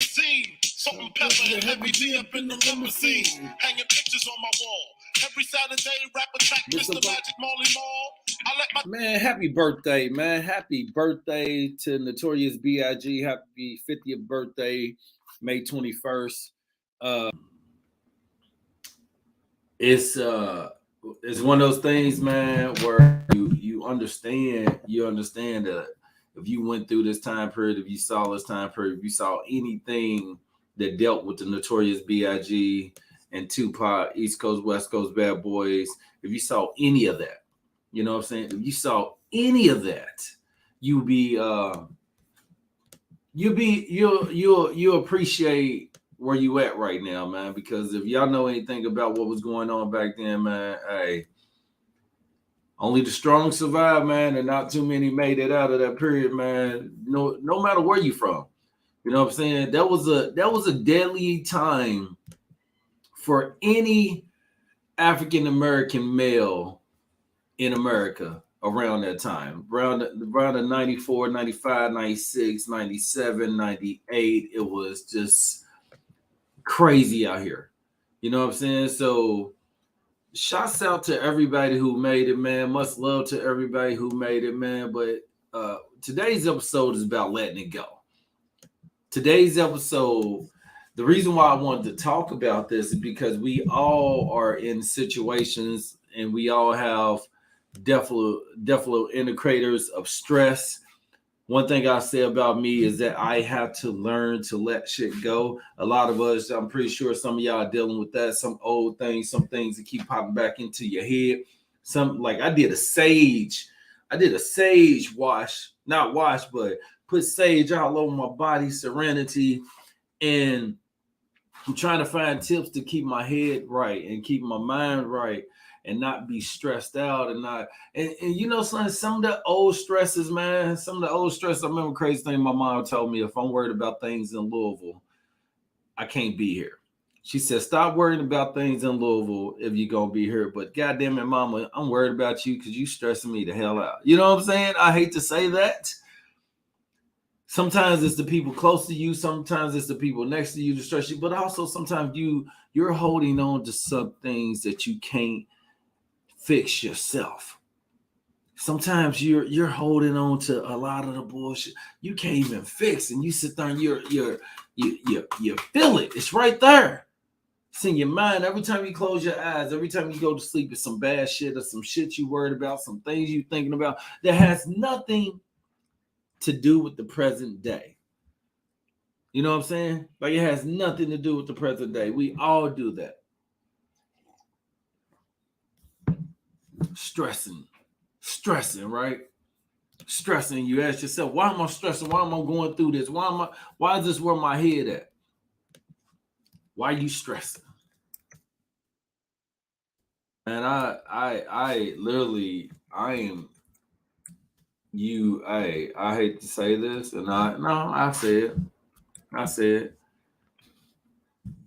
Salt and pepper and heavy D up in the limousine. Hanging pictures on my wall. Every Saturday, rap attack, Mr. Magic Molly Mall. I let my man, happy birthday, man. Happy birthday to Notorious B.I.G. Happy 50th birthday, May 21st. It's one of those things, man, where you understand that if you went through this time period, if you saw this time period, if you saw anything that dealt with the Notorious B.I.G. and Tupac, East Coast, West Coast, Bad Boys, if you saw any of that, you know what I'm saying? If you saw any of that, you'll appreciate where you at right now, man. Because if y'all know anything about what was going on back then, man, hey, only the strong survive, man, and not too many made it out of that period, man. No matter where you from. You know what I'm saying? That was a deadly time for any African American male in America around that time. Around the 94, 95, 96, 97, 98, it was just crazy out here. You know what I'm saying? So shouts out to everybody who made it, man. Much love to everybody who made it, man. But today's episode is about letting it go. Today's episode, the reason why I wanted to talk about this is because we all are in situations and we all have definite indicators of stress. One thing I say about me is that I have to learn to let shit go. A lot of us, I'm pretty sure some of y'all are dealing with that. Some old things, some things that keep popping back into your head. Some, like I did a sage wash, not wash, but put sage all over my body, serenity. And I'm trying to find tips to keep my head right and keep my mind right and not be stressed out and not and you know some of the old stresses, man. Some of the old stress. I remember crazy thing my mom told me: if I'm worried about things in Louisville, I can't be here. She said, stop worrying about things in Louisville if you're gonna be here. But goddamn it, mama, I'm worried about you because you stressing me the hell out. You know what I'm saying? I hate to say that. Sometimes it's the people close to you. Sometimes it's the people next to you to stress you. But also sometimes you're holding on to some things that you can't fix yourself. Sometimes you're holding on to a lot of the bullshit you can't even fix, and you sit there and you feel it. It's right there. It's in your mind. Every time you close your eyes, every time you go to sleep, it's some bad shit or some shit you worried about, some things you thinking about that has nothing to do with the present day. You know what I'm saying? Like it has nothing to do with the present day. We all do that. Stressing, right? Stressing. You ask yourself, why am I stressing? Why am I going through this? Why is this where my head at? Why are you stressing? And I literally, I am you. I hate to say this, and I say it.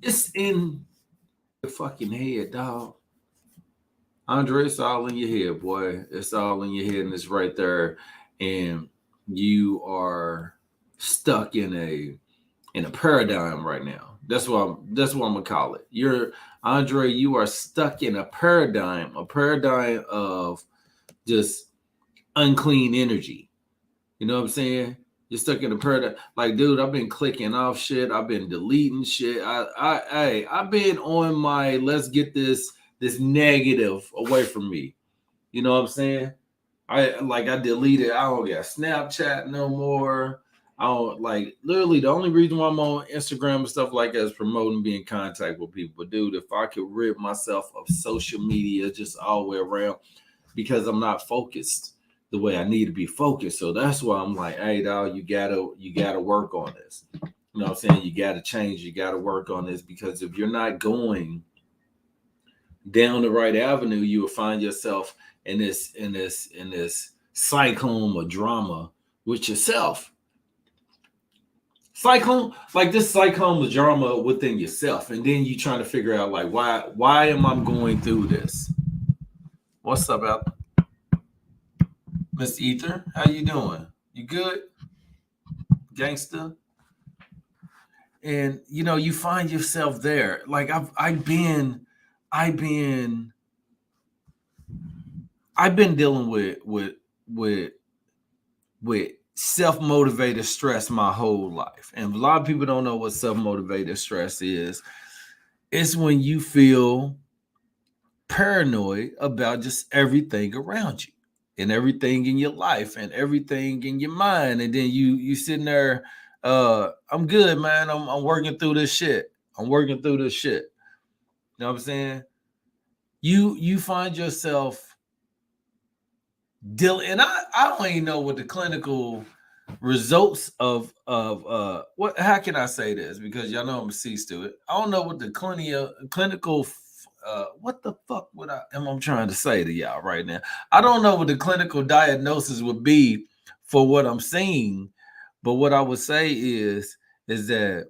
It's in your fucking head, dog. Andre, it's all in your head, boy. It's all in your head, and it's right there. And you are stuck in a paradigm right now. That's what I'm gonna call it. You are stuck in a paradigm of just unclean energy. You know what I'm saying? You're stuck in a paradigm. Like, dude, I've been clicking off shit. I've been deleting shit. I've been on my let's get this negative away from me. You know what I'm saying? I deleted. I don't got Snapchat no more. I don't literally the only reason why I'm on Instagram and stuff like that is promoting, being in contact with people. But dude, if I could rid myself of social media just all the way around, because I'm not focused the way I need to be focused. So that's why I'm like, hey dog, you gotta work on this. You know what I'm saying? You gotta change, you gotta work on this, because if you're not going down the right avenue, you will find yourself in this cyclone of drama with yourself. Cyclone of drama within yourself, and then you trying to figure out like why am I going through this? What's up, Al? Miss Ether, how you doing? You good? Gangster? and you know, you find yourself there. Like I've been dealing with with self-motivated stress my whole life. And a lot of people don't know what self-motivated stress is. It's when you feel paranoid about just everything around you and everything in your life and everything in your mind. And then you sitting there, I'm good, man. I'm working through this shit. I'm working through this shit. You know what I'm saying? You find yourself dealing, and I don't even know what the clinical results of what, how can I say this, because y'all know I'm a C student. I don't know what the clinical what the fuck would I'm trying to say to y'all right now. I don't know what the clinical diagnosis would be for what I'm seeing, but what I would say is that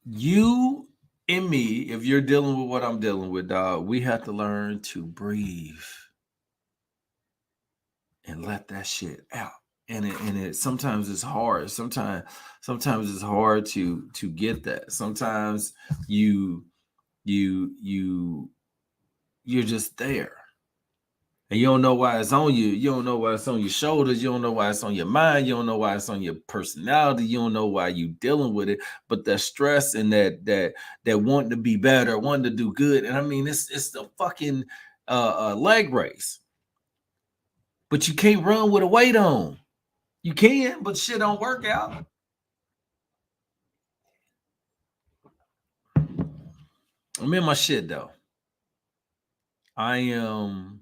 you and me, if you're dealing with what I'm dealing with, dog, we have to learn to breathe and let that shit out. And it sometimes it's hard. Sometimes it's hard to get that. Sometimes you you you you're just there. And you don't know why it's on you. You don't know why it's on your shoulders. You don't know why it's on your mind. You don't know why it's on your personality. You don't know why you dealing with it. But that stress and that wanting to be better, wanting to do good. And I mean, it's the fucking leg race. But you can't run with a weight on. You can, but shit don't work out. I'm in my shit though. I am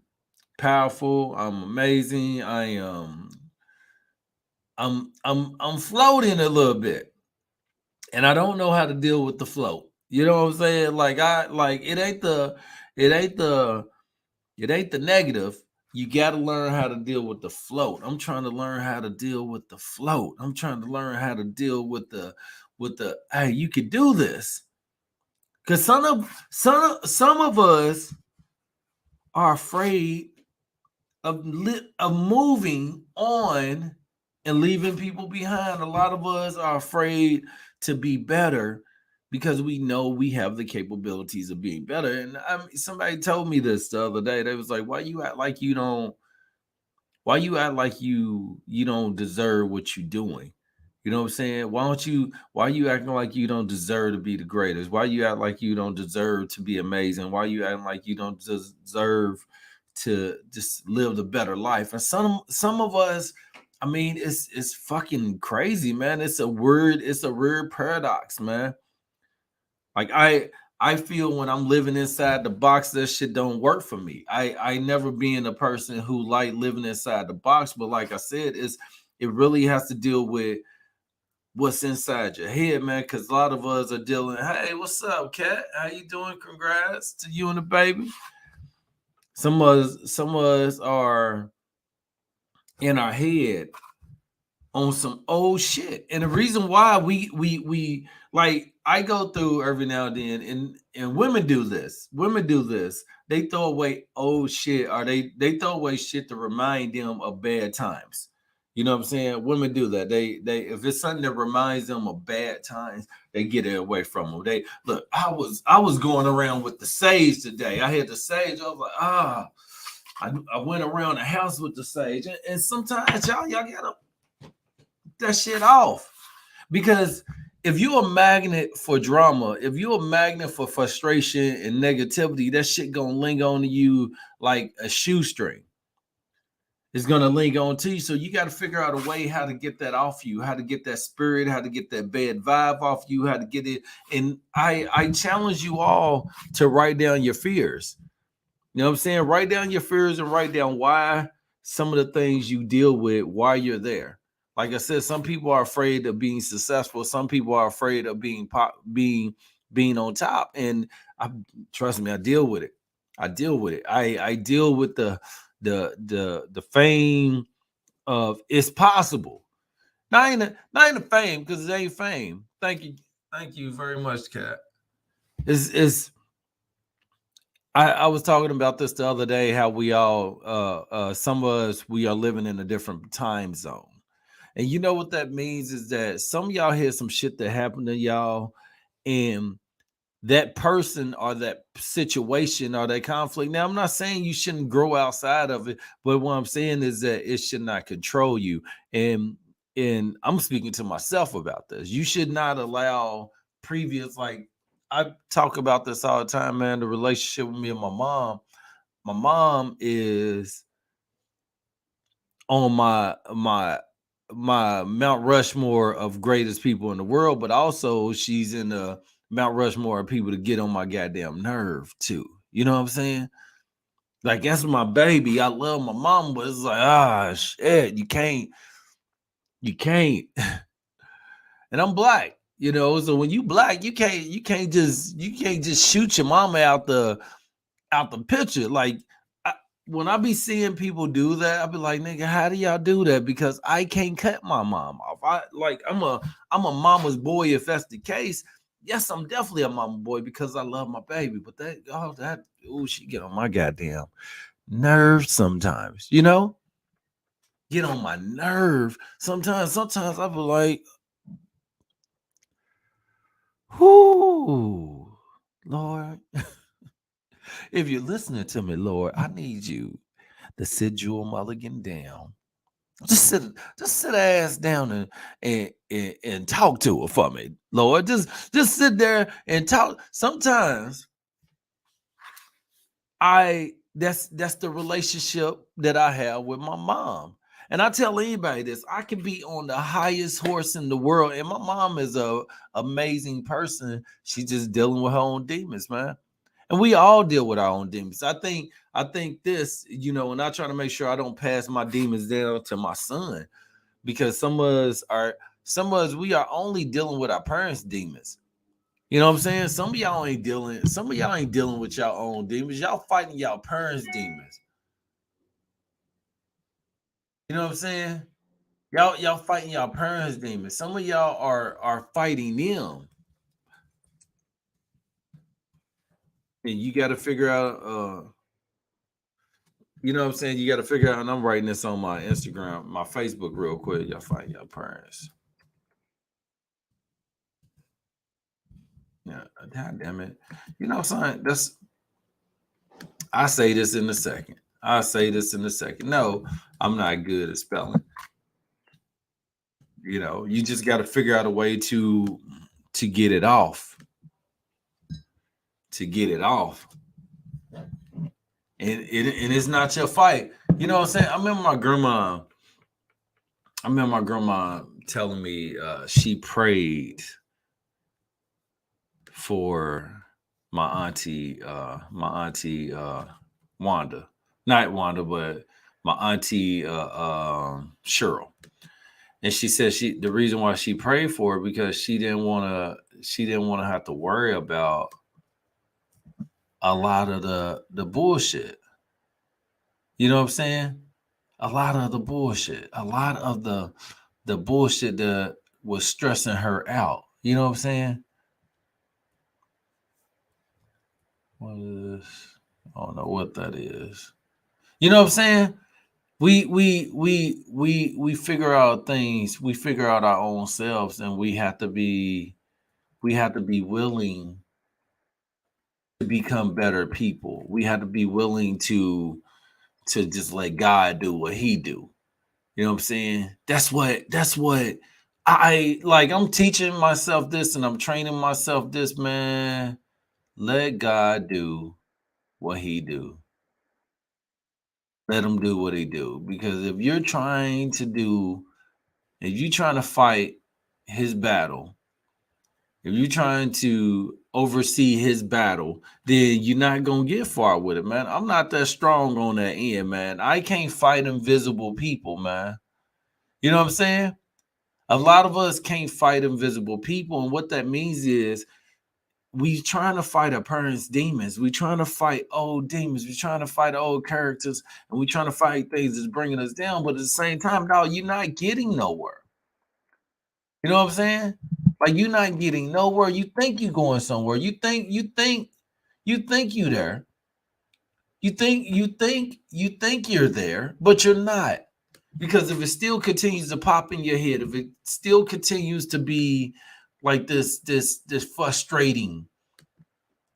powerful. I'm amazing. I'm floating a little bit. And I don't know how to deal with the float. You know what I'm saying? Like it ain't the negative. You got to learn how to deal with the float. I'm trying to learn how to deal with the float. I'm trying to learn how to deal with the hey, you could do this. Cuz some of us are afraid of moving on and leaving people behind. A lot of us are afraid to be better because we know we have the capabilities of being better. And somebody told me this the other day. They was like, "Why you act like you don't? Why you act like you don't deserve what you're doing?" You know what I'm saying? Why you acting like you don't deserve to be the greatest? Why you act like you don't deserve to be amazing? Why you acting like you don't deserve to just live the better life? And some of us, I mean, it's fucking crazy, man. It's a weird paradox, man. Like I feel when I'm living inside the box, that shit don't work for me. I never been a person who like living inside the box, but like I said, it really has to deal with what's inside your head, man. Because a lot of us are dealing. Hey, what's up, cat? How you doing? Congrats to you and the baby. Some of us are in our head on some old shit. And the reason why we like, I go through every now and then, and women do this. Women do this. They throw away old shit, or they throw away shit to remind them of bad times. You know what I'm saying? Women do that. They if it's something that reminds them of bad times, they get it away from them. They look. I was going around with the sage today. I had the sage. I was like, I went around the house with the sage, and sometimes y'all gotta that shit off. Because if you're a magnet for drama, if you're a magnet for frustration and negativity, that shit gonna linger on to you like a shoestring. It's gonna linger on to you. So you got to figure out a way how to get that off you, how to get that spirit, how to get that bad vibe off you, how to get it. And I challenge you all to write down your fears. You know what I'm saying? Write down your fears and write down why some of the things you deal with, why you're there. Like I said, some people are afraid of being successful. Some people are afraid of being being on top. And trust me, I deal with it. I deal with it. I deal with the fame of it's possible. Not in the fame, because it ain't fame. Thank you very much, Kat. It's I was talking about this the other day, how we all some of us, we are living in a different time zone. And you know what that means is that some of y'all had some shit that happened to y'all, and that person or that situation or that conflict. Now, I'm not saying you shouldn't grow outside of it, but what I'm saying is that it should not control you. And I'm speaking to myself about this. You should not allow previous, like I talk about this all the time, man. The relationship with me and my mom. My mom is on my Mount Rushmore of greatest people in the world, but also she's in the Mount Rushmore of people to get on my goddamn nerve too. You know what I'm saying? Like that's my baby. I love my mom, but it's like shit, you can't. And I'm black, so when you black, you can't just shoot your mama out the picture. Like when I be seeing people do that, I be like, nigga, how do y'all do that? Because I can't cut my mom off. I'm a mama's boy if that's the case. Yes, I'm definitely a mama boy because I love my baby. But she get on my goddamn nerves sometimes, Get on my nerve. Sometimes I be like, whoo, Lord. If you're listening to me, Lord, I need you to sit Jewel Mulligan down. Just sit her ass down and talk to her for me, Lord. Just sit there and talk. Sometimes that's the relationship that I have with my mom. And I tell anybody this, I can be on the highest horse in the world, and my mom is a amazing person. She's just dealing with her own demons, man. And we all deal with our own demons. I think this, and I try to make sure I don't pass my demons down to my son, because some of us we are only dealing with our parents' demons. You know what I'm saying? Some of y'all ain't dealing with your own demons. Y'all fighting y'all parents' demons. You know what I'm saying? Y'all fighting y'all parents' demons. Some of y'all are fighting them. And you got to figure out you know what I'm saying? You got to figure out, and I'm writing this on my Instagram, my Facebook real quick. Y'all find your parents. Yeah, God damn it. You know what I'm saying? I say this in a second. No, I'm not good at spelling. You just got to figure out a way to get it off. To get it off. And it's not your fight. You know what I'm saying? I remember my grandma telling me she prayed for my auntie Wanda. Not Wanda, but my auntie Cheryl. And she said the reason why she prayed for her because she didn't want to have to worry about a lot of the bullshit. You know what I'm saying? A lot of the bullshit. A lot of the bullshit that was stressing her out. You know what I'm saying? What is this? I don't know what that is. You know what I'm saying? We figure out things. We figure out our own selves, and we have to be willing to become better people. We have to be willing to just let God do what He do. You know what I'm saying? That's what I like. I'm teaching myself this, and I'm training myself this, man. Let God do what He do. Let Him do what He do. Because if you're trying to fight His battle, if you're trying to oversee His battle, then you're not gonna get far with it, man. I'm not that strong on that end, man. I can't fight invisible people, man. You know what I'm saying? A lot of us can't fight invisible people, and what that means is we trying to fight our parents' demons. We trying to fight old demons. We trying to fight old characters, and we trying to fight things that's bringing us down. But at the same time, dog, you're not getting nowhere. You know what I'm saying? Like you're not getting nowhere. You think you're going somewhere. You think you there. You think you're there, but you're not. Because if it still continues to pop in your head, if it still continues to be like this frustrating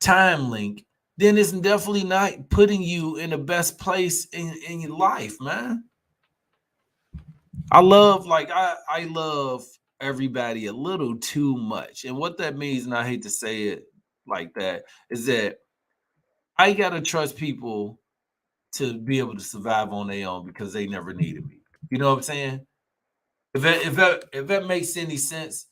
time link, then it's definitely not putting you in the best place in your life, man. I love everybody a little too much. And what that means, and I hate to say it like that, is that I gotta trust people to be able to survive on their own because they never needed me. You know what I'm saying? If that makes any sense,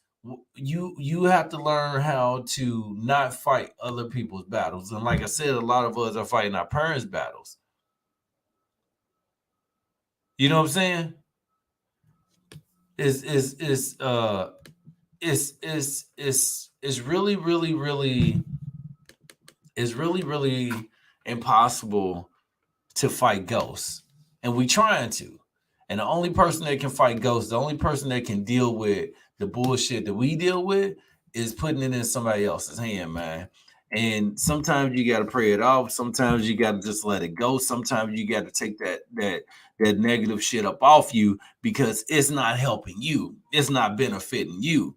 you have to learn how to not fight other people's battles. And like I said, a lot of us are fighting our parents' battles. You know what I'm saying? Is really, really, really, it's really, really impossible to fight ghosts. And we trying to. And the only person that can fight ghosts, the only person that can deal with the bullshit that we deal with is putting it in somebody else's hand, man. And sometimes you gotta pray it off. Sometimes you gotta just let it go. Sometimes you gotta take that negative shit up off you because it's not helping you. It's not benefiting you.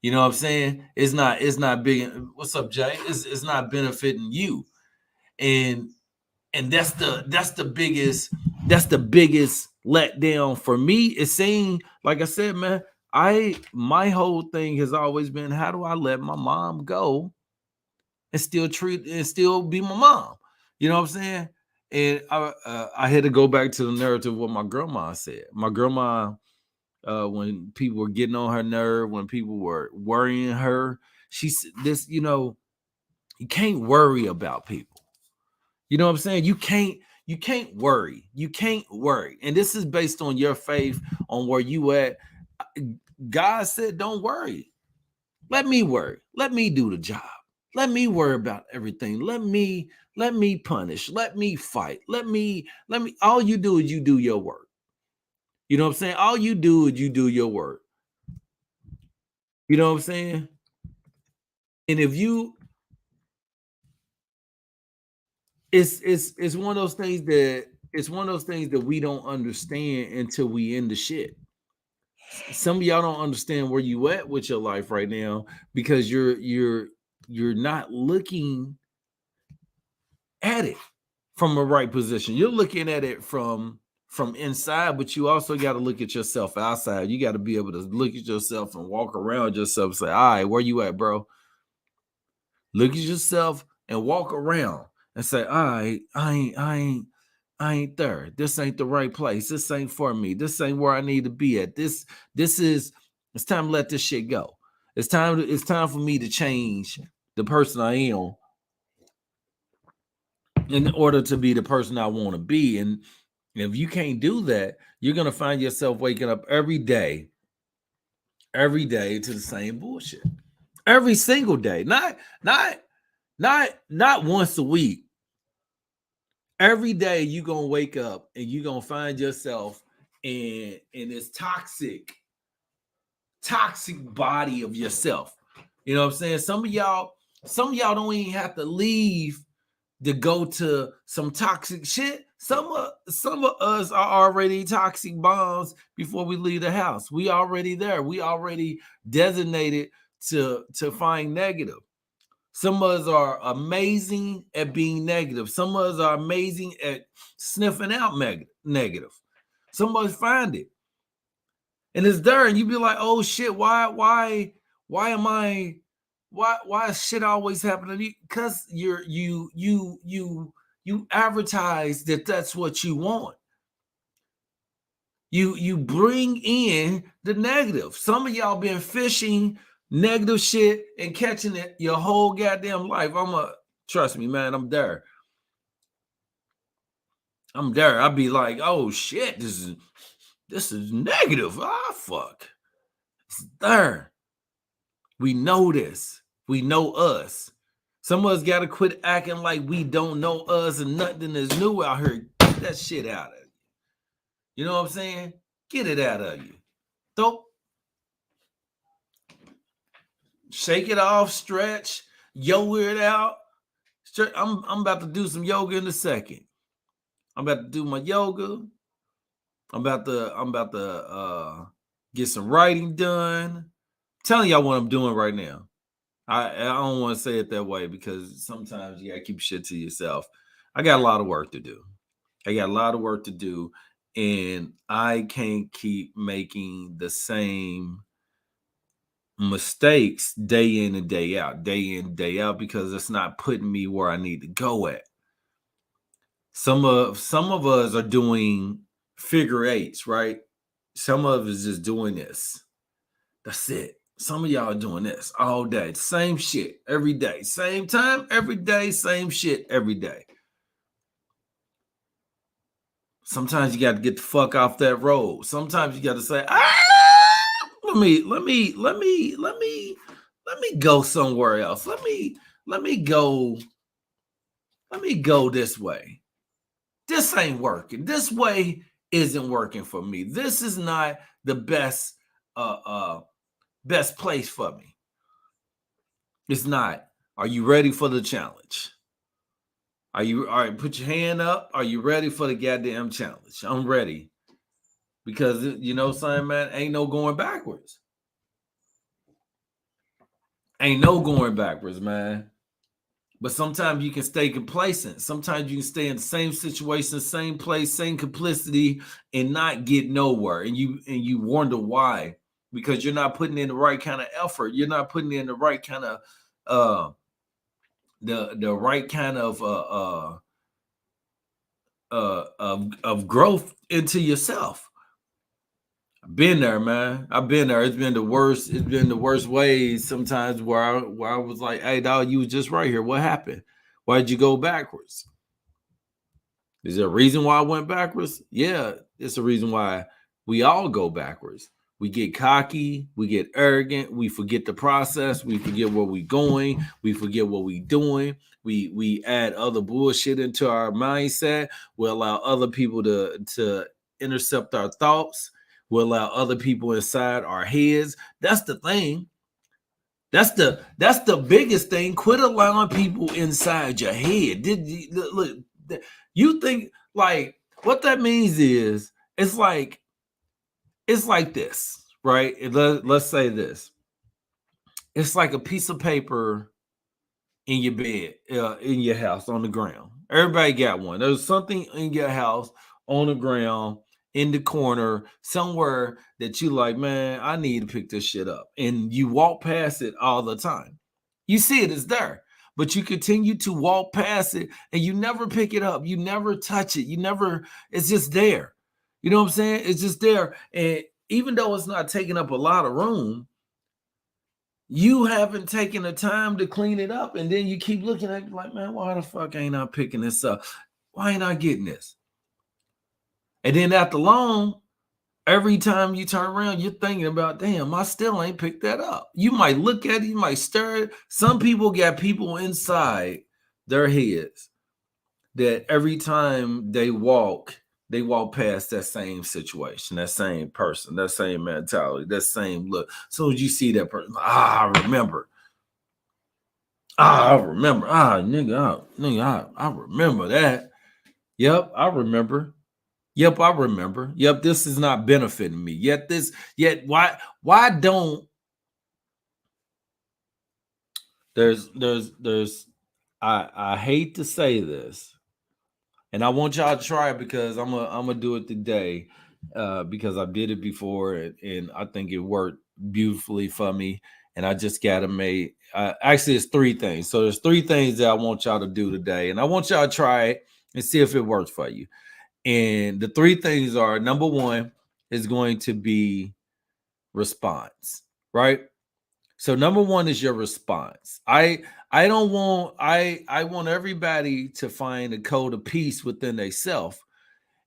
You know what I'm saying? It's not big. What's up, Jay? It's not benefiting you. And that's the biggest letdown for me. Is saying, like I said, man, my whole thing has always been, how do I let my mom go and still be my mom? You know what I'm saying? And I had to go back to the narrative of what my grandma said. My grandma, when people were getting on her nerve, when people were worrying her, she said this, you can't worry about people. You know what I'm saying? You can't worry. You can't worry. And this is based on your faith, on where you at. God said, don't worry. Let me worry. Let me do the job. Let me worry about everything. Let me punish. Let me fight. Let me all you do is you do your work. You know what I'm saying? All you do is you do your work. You know what I'm saying? And if you it's one of those things that we don't understand until we in the shit. Some of y'all don't understand where you at with your life right now because you're not looking at it from a right position. You're looking at it from inside, but you also got to look at yourself outside. You got to be able to look at yourself and walk around yourself and say, all right, where you at, bro? Look at yourself and walk around and say, all right, I ain't there. This ain't the right place. This ain't for me. This ain't where I need to be at. It's time to let this shit go. It's time for me to change the person I am in order to be the person I want to be. And if you can't do that, you're gonna find yourself waking up every day to the same bullshit. Every single day. Not once a week. Every day you're gonna wake up and you're gonna find yourself in this toxic body of yourself. You know what I'm saying? Some of y'all don't even have to leave to go to some toxic shit. Some of us are already toxic bombs before we leave the house. We already there. We already designated to find negative. Some of us are amazing at being negative. Some of us are amazing at sniffing out negative. Some of us find it. And it's there, and you be like, oh shit, why am I why is shit always happening to you? Because you advertise that that's what you want. You bring in the negative. Some of y'all been fishing negative shit and catching it your whole goddamn life. Trust me, man, I'm there. I'll be like, oh shit, this is negative. Ah, fuck. It's there. We know this. We know us. Some of us got to quit acting like we don't know us and nothing is new out here. Get that shit out of you. You know what I'm saying? Get it out of you. Don't shake it off, stretch, yoga it out. I'm about to do some yoga in a second. I'm about to do my yoga, I'm about to get some writing done. I'm telling y'all what I'm doing right now. I don't want to say it that way because sometimes you gotta keep shit to yourself. I got a lot of work to do. And I can't keep making the same mistakes day in and day out, because it's not putting me where I need to go at. Some of us are doing figure eights, right? Some of us just doing this. That's it. Some of y'all are doing this all day. Same shit every day. Same time every day. Same shit every day. Sometimes you got to get the fuck off that road. Sometimes you got to say, let me go somewhere else. Let me go this way. This ain't working. This way isn't working for me. This is not the best best place for me. It's not. Are you ready for the challenge? All right, put your hand up. Are you ready for the goddamn challenge? I'm ready. Because you know something, man, ain't no going backwards. Ain't no going backwards, man. But sometimes you can stay complacent. Sometimes you can stay in the same situation, same place, same complicity, and not get nowhere. And you wonder why. Because you're not putting in the right kind of effort. You're not putting in the right kind of the right kind of growth into yourself. I've been there, man. I've been there. It's been the worst. It's been the worst ways sometimes where I was like, "Hey, dog, you was just right here. What happened? Why did you go backwards? Is there a reason why I went backwards? Yeah, it's a reason why we all go backwards. We get cocky, we get arrogant, we forget the process, we forget where we're going, we forget what we're doing. We add other bullshit into our mindset. We allow other people to intercept our thoughts. We allow other people inside our heads. That's the thing. That's the biggest thing. Quit allowing people inside your head. Look, you think like what that means is it's like this, right? Let's say this. It's like a piece of paper in your bed, in your house, on the ground. Everybody got one. There's something in your house on the ground, in the corner, somewhere that you like, man, I need to pick this shit up. And you walk past it all the time. You see it, it's there. But you continue to walk past it and you never pick it up. You never touch it. It's just there. You know what I'm saying? It's just there. And even though it's not taking up a lot of room, you haven't taken the time to clean it up. And then you keep looking at it like, man, why the fuck ain't I picking this up? Why ain't I getting this? And then after long, every time you turn around, you're thinking about, damn, I still ain't picked that up. You might look at it, you might stir it. Some people got people inside their heads that every time they walk past that same situation, that same person, that same mentality, that same look. So as you see that person, I remember. I remember that. Yep, I remember. Yep, I remember. Yep, this is not benefiting me. Yet why don't there's I hate to say this, and I want y'all to try it because I'm gonna do it today, because I did it before and I think it worked beautifully for me. And I just gotta make actually it's three things. So there's three things that I want y'all to do today, and I want y'all to try it and see if it works for you. And the three things are: number one is going to be response, right? So number one is your response. I want everybody to find a code of peace within themselves.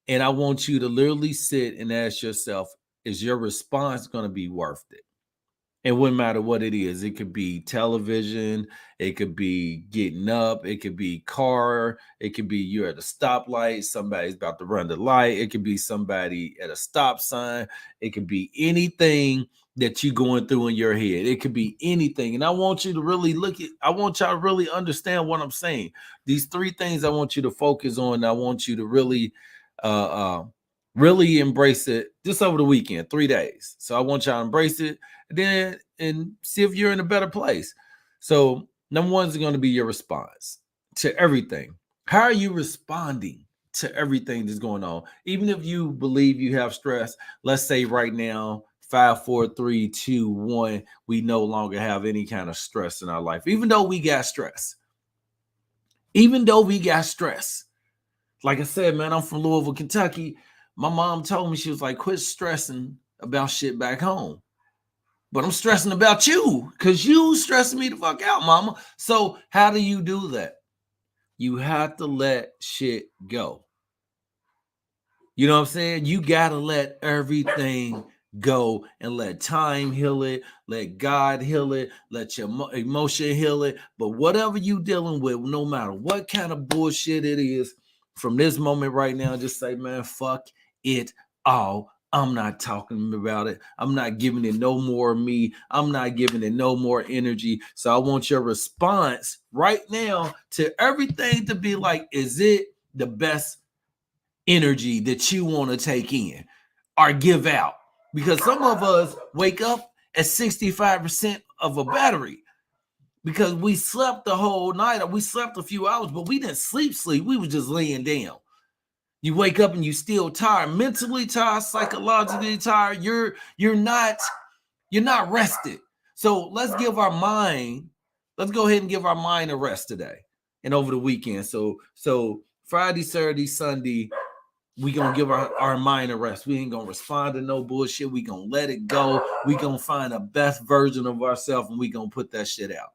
And I want you to literally sit and ask yourself, is your response going to be worth it? It wouldn't matter what it is. It could be television. It could be getting up. It could be car. It could be you're at a stoplight. Somebody's about to run the light. It could be somebody at a stop sign. It could be anything that you're going through in your head. It could be anything. And I want you to really I want y'all to really understand what I'm saying. These three things I want you to focus on. I want you to really Really embrace it just over the weekend, 3 days. So I want y'all to embrace it and see if you're in a better place. So number one is going to be your response to everything. How are you responding to everything that's going on? Even if you believe you have stress, let's say right now, 5, 4, 3, 2, 1, we no longer have any kind of stress in our life. Even though we got stress. Like I said, man, I'm from Louisville, Kentucky. My mom told me, she was like, quit stressing about shit back home. But I'm stressing about you because you stressing me the fuck out, mama. So how do you do that? You have to let shit go. You know what I'm saying? You got to let everything go and let time heal it. Let God heal it. Let your emotion heal it. But whatever you dealing with, no matter what kind of bullshit it is, from this moment right now, just say, man, fuck it all. I'm not talking about it. I'm not giving it no more of me. I'm not giving it no more energy. So I want your response right now to everything to be like, is it the best energy that you want to take in or give out? Because some of us wake up at 65% of a battery because we slept the whole night, or we slept a few hours, but we didn't sleep. We were just laying down. You wake up and you still tired, mentally tired, psychologically tired. You're not rested. So let's go ahead and give our mind a rest today and over the weekend. So Friday, Saturday, Sunday, we gonna give our mind a rest. We ain't gonna respond to no bullshit. We gonna let it go. We gonna find the best version of ourselves and we gonna put that shit out.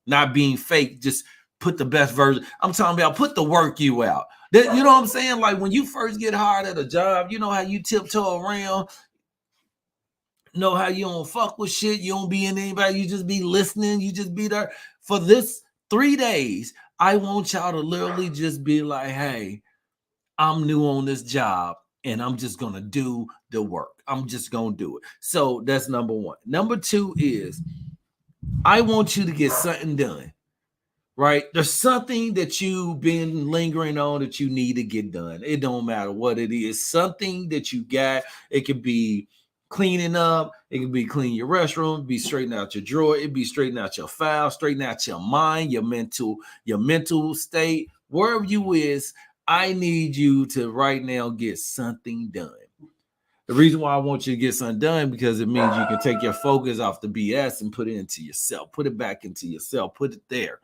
Not being fake, just put the best version. I'm talking about put the work you out. You know what I'm saying? Like when you first get hired at a job, you know how you tiptoe around, know how you don't fuck with shit, you don't be in anybody, you just be listening, you just be there. For this 3 days, I want y'all to literally just be like, hey, I'm new on this job and I'm just going to do the work. I'm just going to do it. So that's number one. Number two is I want you to get something done, right? There's something that you've been lingering on that you need to get done. It don't matter what it is. Something that you got. It could be cleaning up. It could be cleaning your restroom, be straightening out your drawer. It be straightening out your file, straightening out your mind, your mental state, wherever you is. I need you to right now get something done. The reason why I want you to get something done because it means you can take your focus off the BS and put it into yourself. Put it back into yourself. Put it there.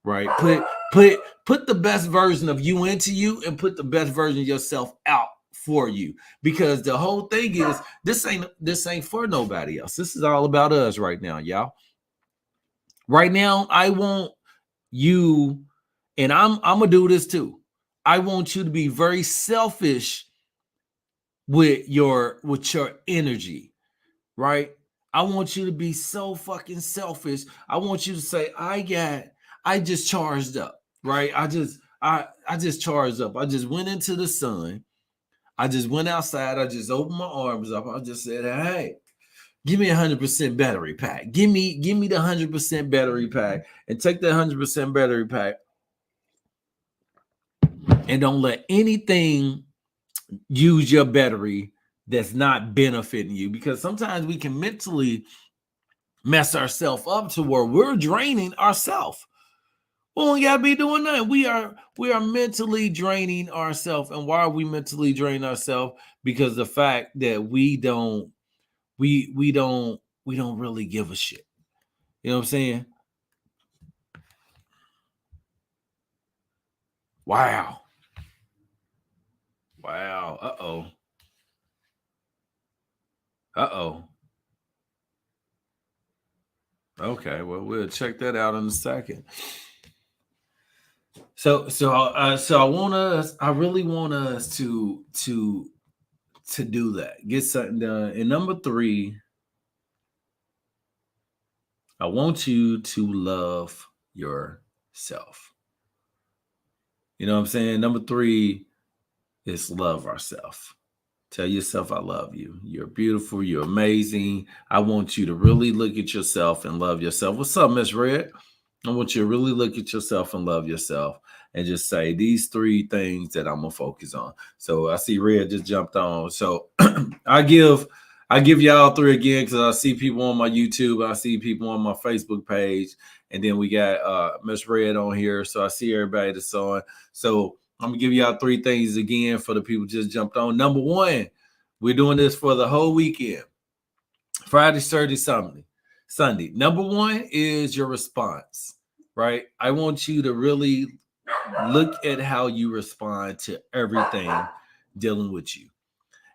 Right? Put the best version of you into you and put the best version of yourself out for you. Because the whole thing is this ain't for nobody else. This is all about us right now, y'all. Right now, I want you, and I'm gonna do this too. I want you to be very selfish with your energy, right? I want you to be so fucking selfish. I want you to say, I just charged up, right? I just charged up. I just went into the sun. I just went outside. I just opened my arms up. I just said, hey, give me 100% battery pack. Give me the 100% battery pack and take the 100% battery pack and don't let anything use your battery that's not benefiting you, because sometimes we can mentally mess ourselves up to where we're draining ourselves. We don't gotta be doing that. We are mentally draining ourselves. And why are we mentally draining ourselves? Because the fact that we don't really give a shit. You know what I'm saying? Wow. Uh-oh. Okay, well, we'll check that out in a second. So I really want us to do that. Get something done. And number 3, I want you to love yourself. You know what I'm saying? Number 3 is love ourselves. Tell yourself I love you. You're beautiful. You're amazing. I want you to really look at yourself and love yourself. What's up, Miss Red? I want you to really look at yourself and love yourself. and just say these 3 things that I'm gonna focus on. So I see Red just jumped on. So I give y'all 3 again because I see people on my YouTube, I see people on my Facebook page, and then we got Miss Red on here. So I see everybody that's on. So I'm gonna give y'all 3 things again for the people just jumped on. Number 1, we're doing this for the whole weekend. Friday, Saturday, Sunday. Number 1 is your response, right? I want you to really look at how you respond to everything dealing with you.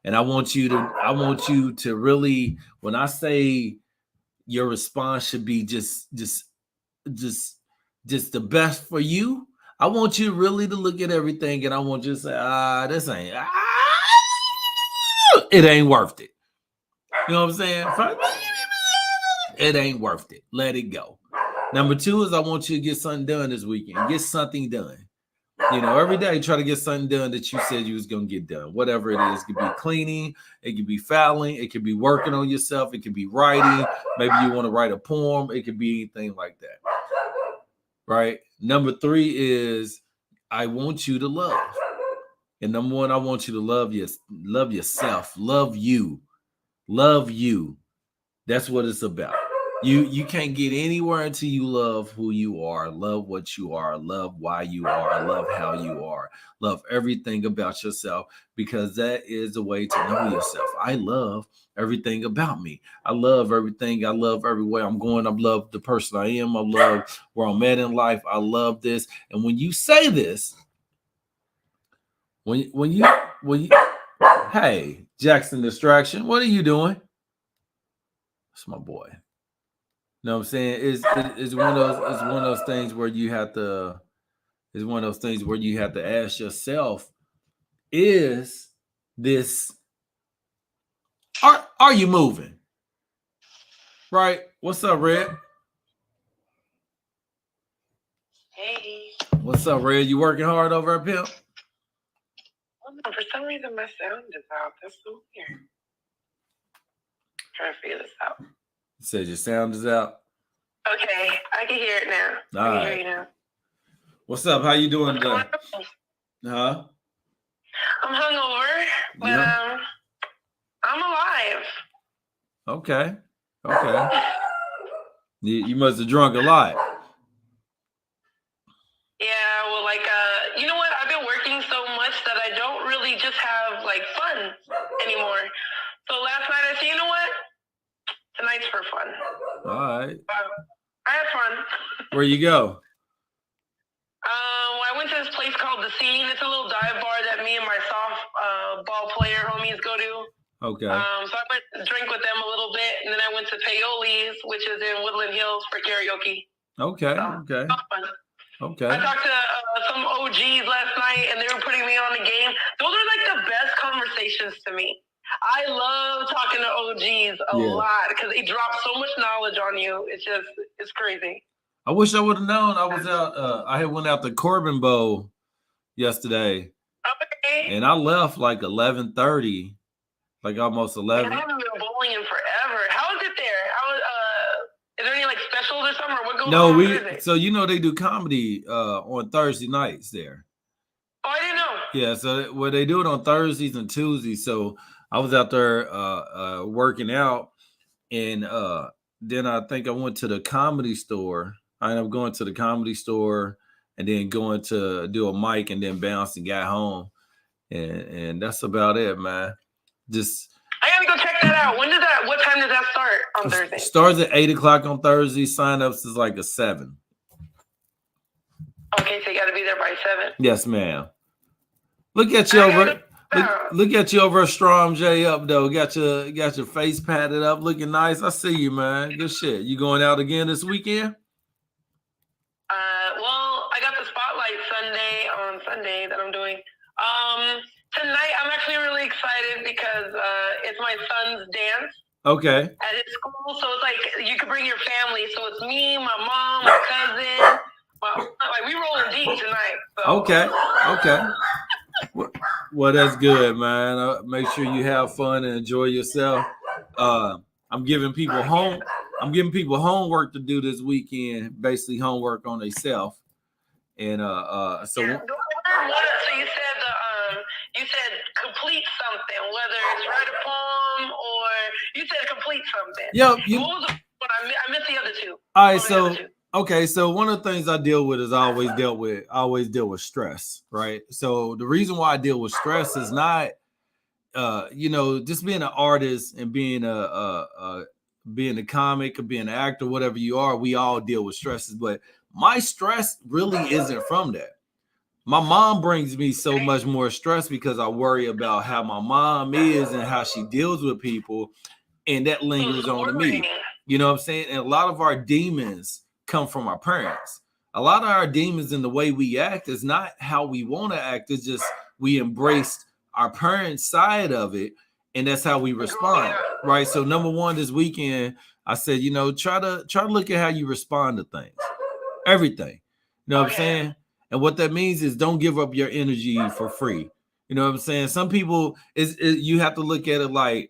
And I want you to really, when I say your response should be just the best for you, I want you really to look at everything and I want you to say, it ain't worth it. You know what I'm saying? It ain't worth it. Let it go. Number 2 is I want you to get something done this weekend. Get something done. You know, every day try to get something done that you said you was going to get done. Whatever it is. It could be cleaning. It could be filing. It could be working on yourself. It could be writing. Maybe you want to write a poem. It could be anything like that. Right? Number 3 is I want you to love. And number 1, I want you to love yourself. Love you. Love you. That's what it's about. You can't get anywhere until you love who you are, love what you are, love why you are, love how you are, love everything about yourself, because that is the way to know yourself. I love everything about me. I love everything. I love everywhere I'm going. I love the person I am. I love where I'm at in life. I love this. And when you say this, when you hey, Jackson Distraction, what are you doing? That's my boy. You know what I'm saying? It's one of those things where you have to ask yourself, is this are you moving? Right? What's up, Red? Hey. What's up, Red? You working hard over at Pimp? Oh, no, for some reason my sound is out. That's so weird. I'm trying to figure this out. You said your sound is out? Okay, I can hear it now. I can hear you now. What's up? How you doing today? Huh? I'm hungover, but I'm alive. Okay. You must have drunk a lot. Yeah, well, you know what? I've been working so much that I don't really just have fun anymore. So last night I said, you know what? Tonight's for fun. All right. I had fun. Where you go? I went to this place called The Scene. It's a little dive bar that me and my softball player homies go to. Okay. So I went to drink with them a little bit, and then I went to Paoli's, which is in Woodland Hills, for karaoke. Okay. So, fun. Okay. I talked to some OGs last night, and they were putting me on the game. Those are the best conversations to me. I love talking to OGs a lot because they drop so much knowledge on you. It's crazy. I wish I would have known. I was out. I had went out to Corbin Bowl yesterday. Okay. And I left 11:30, almost 11. I haven't been bowling in forever. How is it there? Is there any specials or something? Or what goes on? So they do comedy on Thursday nights there. Oh, I didn't know. Yeah, so they do it on Thursdays and Tuesdays. So I was out there working out, and then I think I went to the Comedy Store. I ended up going to the Comedy Store and then going to do a mic and then bounced and got home. And that's about it, man. I gotta go check that out. What time does that start on Thursday? It starts at 8:00 on Thursday. Sign-ups is a 7. Okay, so you gotta be there by 7. Yes, ma'am. Look at you over. Look at you over at Strom J up though. Got your face patted up, looking nice. I see you, man. Good shit. You going out again this weekend? Well, I got the spotlight on Sunday that I'm doing. Tonight I'm actually really excited because it's my son's dance. Okay. At his school, so it's you could bring your family. So it's me, my mom, my cousin. We rolling deep tonight. So. Okay. Well, that's good, man. Make sure you have fun and enjoy yourself. I'm giving people homework to do this weekend, basically homework on themselves. And so So you said complete something, whether it's write a poem or you said complete something. Yeah, what was the one? I missed the other two. All right, so okay, so one of the things I deal with is I always deal with stress, right? So the reason why I deal with stress is not just being an artist and being a comic or being an actor, whatever you are, we all deal with stresses, but my stress really isn't from that. My mom brings me so much more stress because I worry about how my mom is and how she deals with people, and that lingers on to me. You know what I'm saying? And a lot of our demons come from our parents. A lot of our demons in the way we act is not how we want to act. It's just we embraced our parents' side of it, and that's how we respond, right? So number one, this weekend, I said, try to look at how you respond to things, everything. You know what I'm saying? And what that means is don't give up your energy for free. You know what I'm saying? Some people you have to look at it like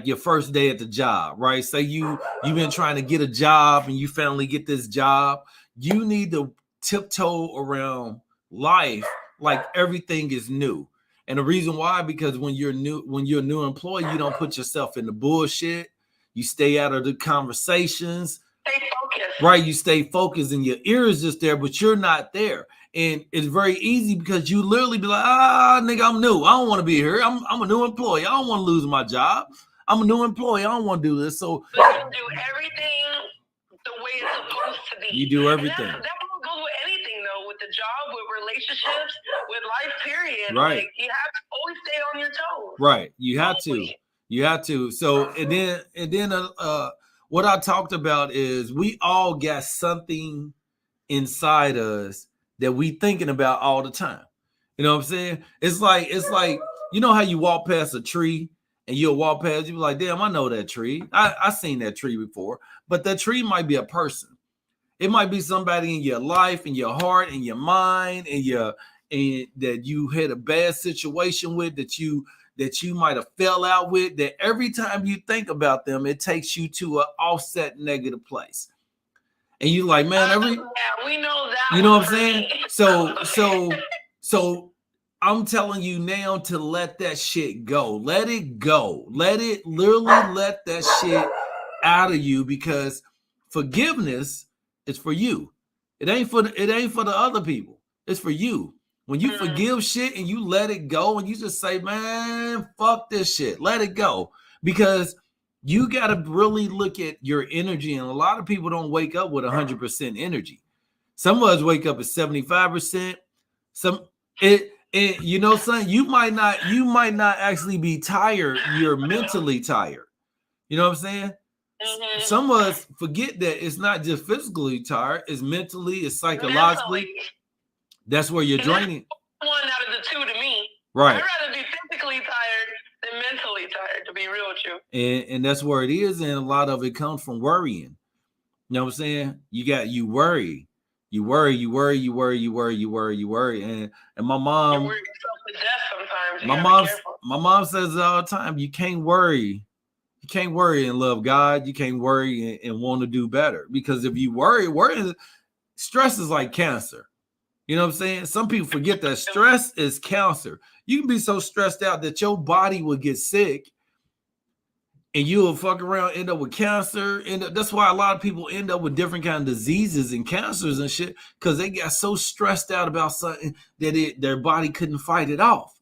your first day at the job, right? Say you've been trying to get a job and you finally get this job. You need to tiptoe around life like everything is new. And the reason why, because when you're a new employee, you don't put yourself in the bullshit. You stay out of the conversations. Stay focused. Right, you stay focused and your ear is just there, but you're not there. And it's very easy because you literally be like, nigga, I'm new. I don't want to be here. I'm a new employee. I don't want to lose my job. I'm a new employee. I don't want to do this. So you do everything the way it's supposed to be. You do everything. That goes with anything, though, with the job, with relationships, with life, period. Right. Like, you have to always stay on your toes. Right. You have to. You have to. So and then what I talked about is we all got something inside us that we thinking about all the time. You know what I'm saying? It's like you know how you walk past a tree and you'll walk past, you be like, damn, I know that tree. I seen that tree before. But that tree might be a person. It might be somebody in your life, in your heart, in your mind, and that you had a bad situation with, that you might have fell out with, that every time you think about them, it takes you to an offset negative place. And you like, man, we know that. You know what I'm saying? So I'm telling you now to let that shit go. Let it go. Let it literally let that shit out of you, because forgiveness is for you. It ain't for the other people. It's for you. When you forgive shit and you let it go and you just say, man, fuck this shit, let it go. Because you got to really look at your energy. And a lot of people don't wake up with 100% energy. Some of us wake up at 75%. You know, son, you might not actually be tired. You're mentally tired. You know what I'm saying? Mm-hmm. Some of us forget that it's not just physically tired. It's mentally, it's psychologically. That's where you're draining. One out of the two to me. Right. I'd rather be physically tired than mentally tired, to be real with you. And that's where it is. And a lot of it comes from worrying. You know what I'm saying? You worry. You worry. And my mom, you worry yourself to death sometimes. My mom says it all the time. You can't worry. You can't worry and love God. You can't worry and want to do better. Because if you worry, stress is like cancer. You know what I'm saying? Some people forget that stress is cancer. You can be so stressed out that your body will get sick and you will fuck around, end up with cancer. And that's why a lot of people end up with different kind of diseases and cancers and shit, because they got so stressed out about something that their body couldn't fight it off.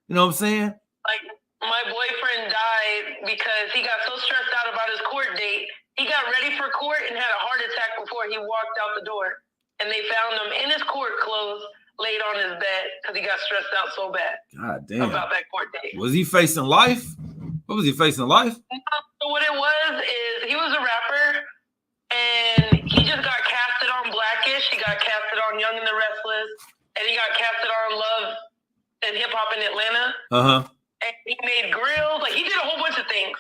You know what I'm saying? Like, my boyfriend died because he got so stressed out about his court date. He got ready for court and had a heart attack before he walked out the door. And they found him in his court clothes, laid on his bed, because he got stressed out so bad. God damn. About that court date. Was he facing life? What was he facing, life? So what it was is he was a rapper, and he just got casted on Blackish. He got casted on Young and the Restless, and he got casted on Love and Hip Hop in Atlanta. Uh-huh. And he made grills. Like, he did a whole bunch of things.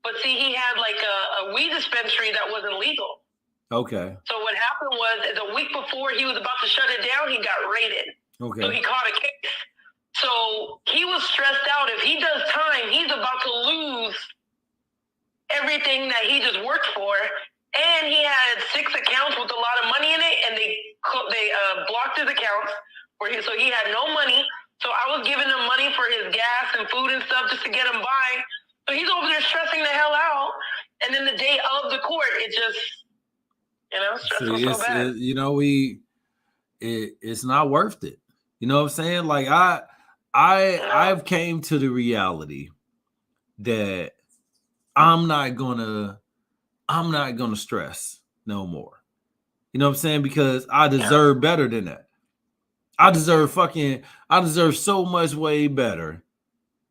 But see, he had like a weed dispensary that wasn't legal. Okay. So what happened was, a week before he was about to shut it down, he got raided. Okay. So he caught a case. So he was stressed out. If he does time, he's about to lose everything that he just worked for. And he had 6 accounts with a lot of money in it, and they blocked his accounts so he had no money. So I was giving him money for his gas and food and stuff just to get him by. So he's over there stressing the hell out. And then the day of the court, it just, stressful so bad. It's not worth it. You know what I'm saying? Like I've came to the reality that I'm not gonna stress no more. You know what I'm saying? Because I deserve better than that. I deserve so much way better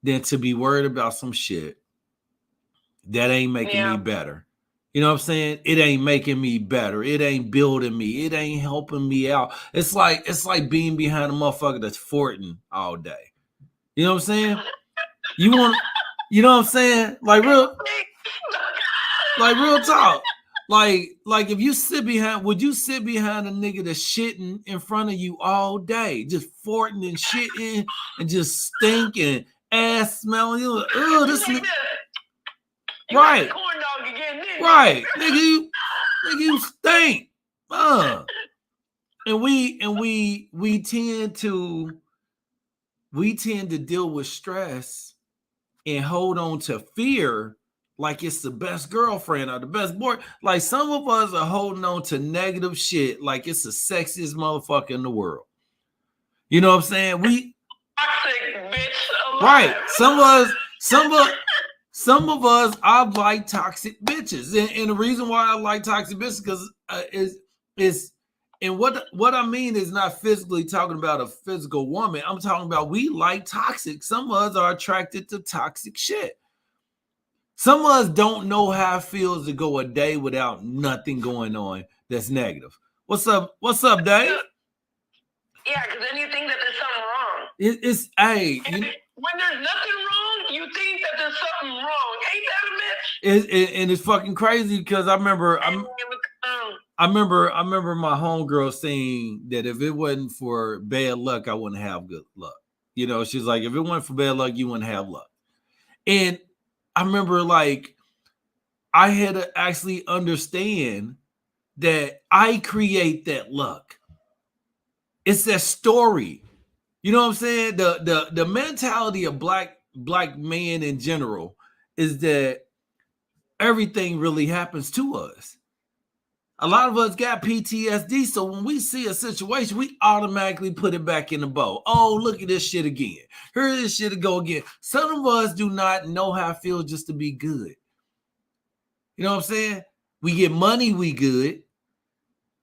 than to be worried about some shit that ain't making me better. You know what I'm saying? It ain't making me better. It ain't building me. It ain't helping me out. It's like being behind a motherfucker that's forting all day. You know what I'm saying? You know what I'm saying? Like real talk. Like if you would you sit behind a nigga that's shitting in front of you all day, just farting and shitting and just stinking, ass smelling? You're like, oh, this nigga. Right. Corn dog again, right. Nigga, you stink. And we tend to deal with stress and hold on to fear like it's the best girlfriend or the best boy. Like some of us are holding on to negative shit like it's the sexiest motherfucker in the world. You know what I'm saying? Toxic bitch alive. Right. Some of us, I like toxic bitches. And the reason why I like toxic bitches because and what I mean is not physically talking about a physical woman. I'm talking about we like toxic. Some of us are attracted to toxic shit. Some of us don't know how it feels to go a day without nothing going on that's negative. What's up, Dave? Yeah, because then you think that there's something wrong. When there's nothing wrong, you think that there's something wrong. Ain't that a bitch? And it's fucking crazy because I remember my homegirl saying that if it wasn't for bad luck, I wouldn't have good luck. You know, she's like, if it wasn't for bad luck, you wouldn't have luck. And I remember like I had to actually understand that I create that luck. It's that story. You know what I'm saying? The mentality of black men in general is that everything really happens to us. A lot of us got PTSD, so when we see a situation, we automatically put it back in the bowl. Oh, look at this shit again. Here this shit to go again. Some of us do not know how it feels just to be good. You know what I'm saying? We get money, we good.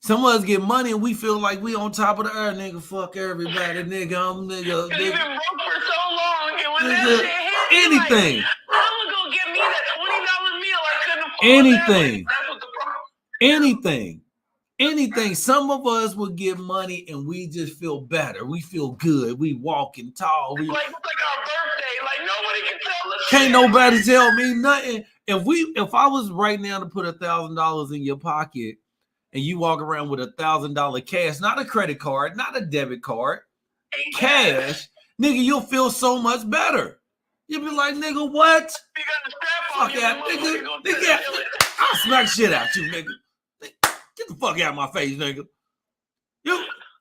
Some of us get money and we feel like we on top of the earth, nigga. Fuck everybody, nigga. I'm nigga. You've been broke for so long, and when that shit hits, anything. Like, I'm gonna go get me that $20 meal I couldn't afford. Anything. That's what the problem. Anything. Some of us will get money and we just feel better. We feel good. We walking tall. It's like our birthday. Like nobody can tell us. Can't nobody tell me nothing. If I was right now to put $1,000 in your pocket and you walk around with $1,000 cash, not a credit card, not a debit card, cash, nigga, you'll feel so much better. You'll be like, nigga, what? You got the strap fuck out, nigga. I'll smack shit out you, nigga. Get the fuck out of my face, nigga.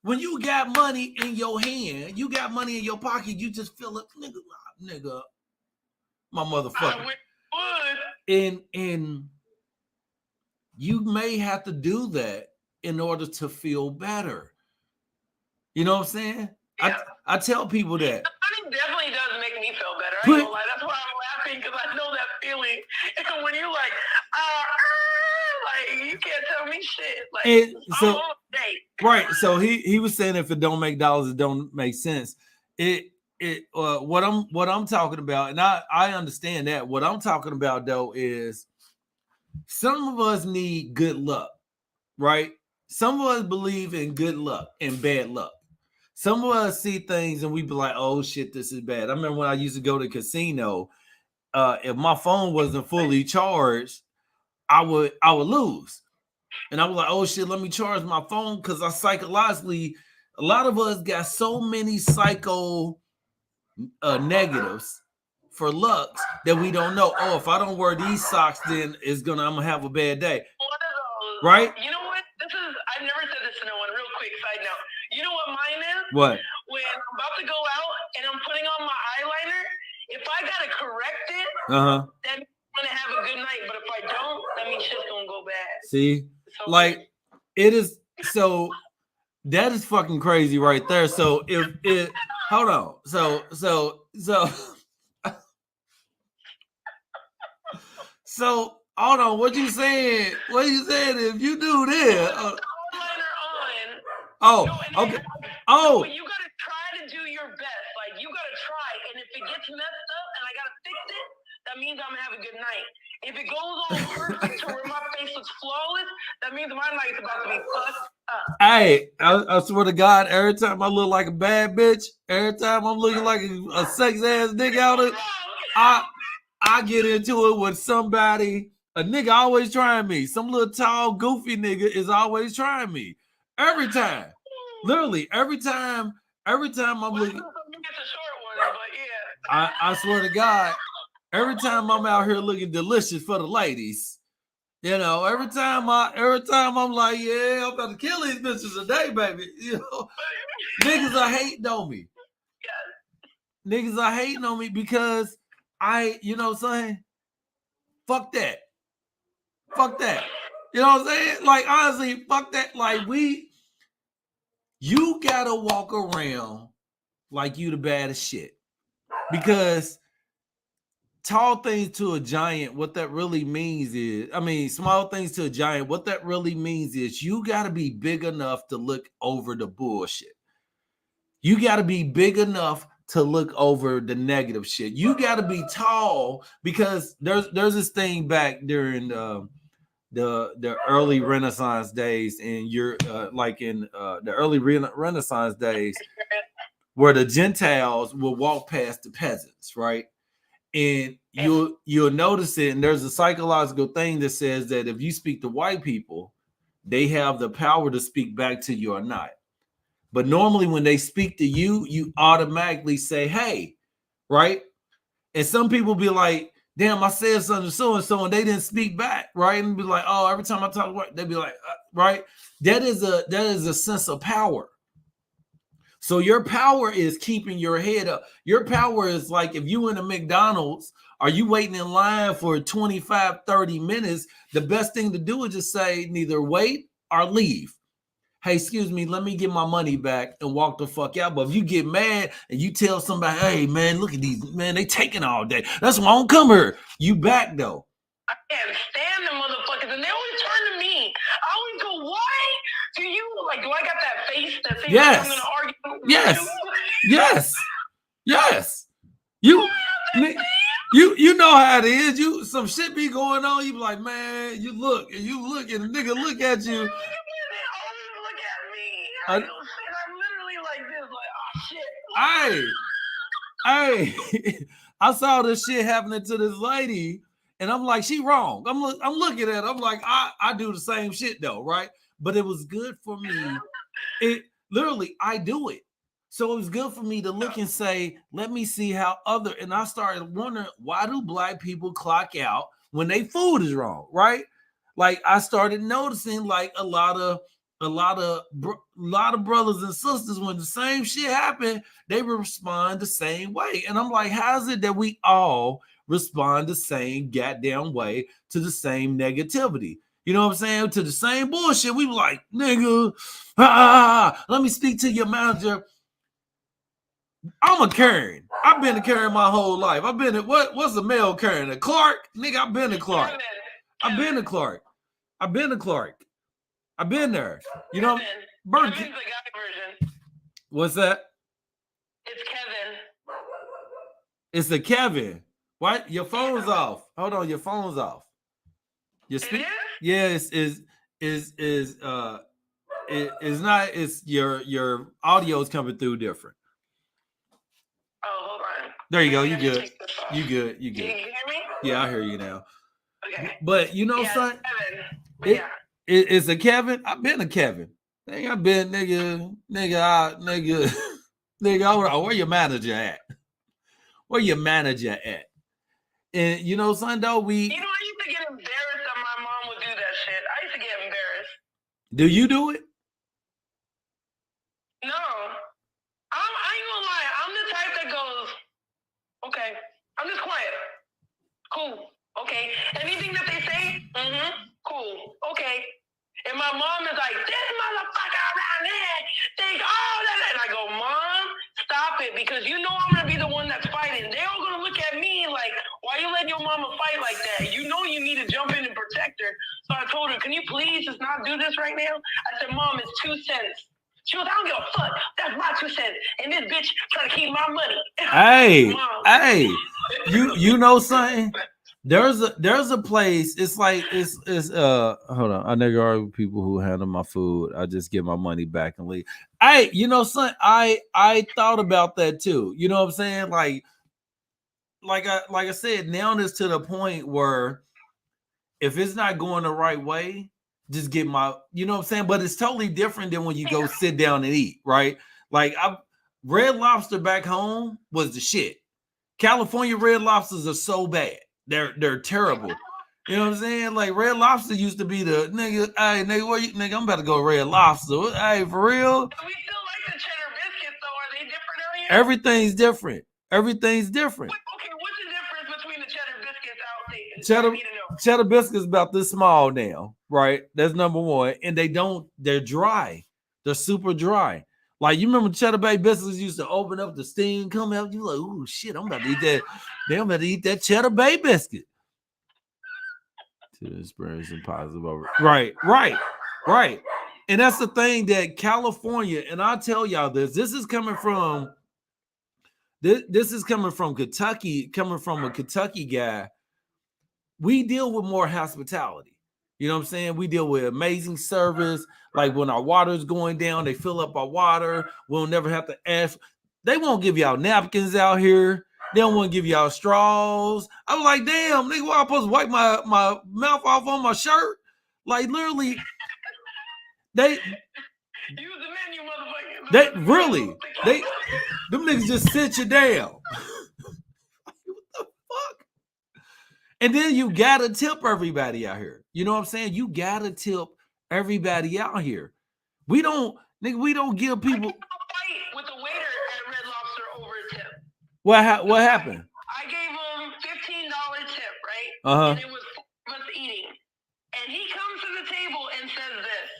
When you got money in your hand, you got money in your pocket, you just feel it, nigga, my motherfucker. And you may have to do that in order to feel better. You know what I'm saying? Yeah. I tell people that. Money definitely does make me feel better. I ain't gonna lie. That's why I'm laughing, because I know that feeling. And when you're like, you can't tell me shit. Like, I'm on a date. Right. So he was saying if it don't make dollars, it don't make sense. What I'm talking about, and I understand that. What I'm talking about though is some of us need good luck, right? Some of us believe in good luck and bad luck. Some of us see things and we be like, oh shit, this is bad. I remember when I used to go to the casino, if my phone wasn't fully charged, I would lose. And I was like, oh shit, let me charge my phone, because I psychologically, a lot of us got so many psycho negatives for lucks that we don't know. Oh, if I don't wear these socks, then I'm gonna have a bad day. One of the Right? You know what? I've never said this to no one. Real quick side note. You know what mine is? What? When I'm about to go out and I'm putting on my eyeliner, if I gotta correct it, then I'm gonna have a good night. But if I don't, that means shit's gonna go bad. See, So like it is. So that is fucking crazy right there. So if it, hold on. So hold on. What you saying? What you saying? If you do this, okay. No, you gotta try to do your best. Like you gotta try, and if it gets messed up and I gotta fix it, that means I'm gonna have a good night. If it goes all perfect to where my face looks flawless, that means my night's about to be fucked up. Hey, I swear to God, every time I look like a bad bitch, every time I'm looking like a sex ass nigga out of, I get into it with somebody. A nigga always trying me. Some little tall, goofy nigga is always trying me. Every time. Literally, every time I'm looking. I swear to God, every time I'm out here looking delicious for the ladies, you know, every time I'm like, yeah, I'm about to kill these bitches today, baby. You know, niggas are hating on me. Niggas are hating on me because you know what I'm saying? Fuck that. Fuck that. You know what I'm saying? Like, honestly, fuck that. Like, you gotta walk around like you the baddest shit. Because tall things to a giant, what that really means is, small things to a giant, what that really means is you gotta be big enough to look over the bullshit. You gotta be big enough to look over the negative shit. You gotta be tall because there's this thing back during the early Renaissance days, and you're the early Renaissance days where the Gentiles will walk past the peasants, right? And you'll notice it, and there's a psychological thing that says that if you speak to white people, they have the power to speak back to you or not. But normally when they speak to you, you automatically say, hey, right? And some people be like, damn, I said something to so-and-so and they didn't speak back, right? And be like, oh, every time I talk white, they be like, right? That is a sense of power. So your power is keeping your head up. Your power is like if you in a McDonald's, are you waiting in line for 25, 30 minutes? The best thing to do is just say neither wait or leave. Hey, excuse me, let me get my money back and walk the fuck out. But if you get mad and you tell somebody, hey, man, look at these, man, they taking all day. That's why I don't come here. You back, though. I can't stand them motherfuckers. And they always turn to me. I always go, why do you, like, do I got that face that says yes. I'm going to argue with yes. you? Yes. Yes. You know how it is. You some shit be going on. You be like, man, you look, and the nigga look at you. I'm literally like this, like, oh shit. Hey, I saw this shit happening to this lady, and I'm like, she wrong. I'm looking at her. I'm like, I do the same shit though, right? But it was good for me. It literally, I do it. So it was good for me to look and say, let me see how and I started wondering, why do black people clock out when they food is wrong, right? Like I started noticing like a lot of brothers and sisters, when the same shit happened, they respond the same way. And I'm like, how is it that we all respond the same goddamn way to the same negativity? You know what I'm saying? To the same bullshit. We were like, nigga, let me speak to your manager. I'm a Karen. I've been a Karen my whole life. I've been at what's a male Karen? A Clark? Nigga, I've been a Clark. I've been a Clark. I've been a Clark. I've been there. You know, Kevin's the guy version. What's that? It's Kevin. It's a Kevin. What? Your phone's off. Hold on, your phone's off. Your it's not. It's your audio is coming through different. Oh, hold on. There you go. You good. You good. You hear me? Yeah, I hear you now. Okay. But you know, son. Kevin. It's a Kevin. I've been a Kevin. I've been nigga. Where your manager at? Where your manager at? And you know, son, though, You know, I used to get embarrassed on my mom would do that shit. I used to get embarrassed. Do you do it? No. I ain't gonna lie. I'm the type that goes, okay, I'm just quiet. Cool. Okay. Anything that they say, cool. Okay. And my mom is like, this motherfucker around here think all that. And I go, Mom, stop it. Because you know I'm going to be the one that's fighting. They're all going to look at me like, why you letting your mama fight like that? You know you need to jump in and protect her. So I told her, can you please just not do this right now? I said, Mom, it's 2 cents. She goes, I don't give a fuck. That's my 2 cents. And this bitch trying to keep my money. Hey, Mom. hey, you know something? There's a place. It's like it's hold on. I never argue with people who handle my food. I just get my money back and leave. Hey, you know something? I thought about that too. You know what I'm saying? Like I said, now it's to the point where if it's not going the right way, just get my, you know what I'm saying? But it's totally different than when you go sit down and eat, right? Like Red Lobster back home was the shit. California Red Lobsters are so bad. They're terrible. You know what I'm saying? Like Red Lobster used to be the nigga. Hey, nigga, where you nigga? I'm about to go Red Lobster. Hey, for real? We still like the cheddar biscuits, though. Are they different out here? Everything's different. Everything's different. Okay, what's the difference between the cheddar biscuits out there? Cheddar biscuits about this small now, right? That's number one. And they're dry. They're super dry. Like, you remember Cheddar Bay biscuits used to open up the steam, come out, you like, oh shit, I'm about to eat that. I'm about to eat that Cheddar Bay biscuit. To experience some positive over. Right. And that's the thing that California, and I'll tell y'all this is coming from Kentucky, coming from a Kentucky guy. We deal with more hospitality. You know what I'm saying? We deal with amazing service. Like when our water is going down, they fill up our water. We'll never have to ask. They won't give y'all napkins out here. They don't want to give y'all straws. I was like, damn, nigga, why I'm supposed to wipe my mouth off on my shirt? Like literally, them niggas just sit you down. What the fuck? And then you gotta tip everybody out here. You know what I'm saying? You gotta tip everybody out here. We don't give people. I fight with the waiter at Red Lobster over a tip. What happened? I gave him $15 tip, right? And it was us eating. And he comes to the table and says this.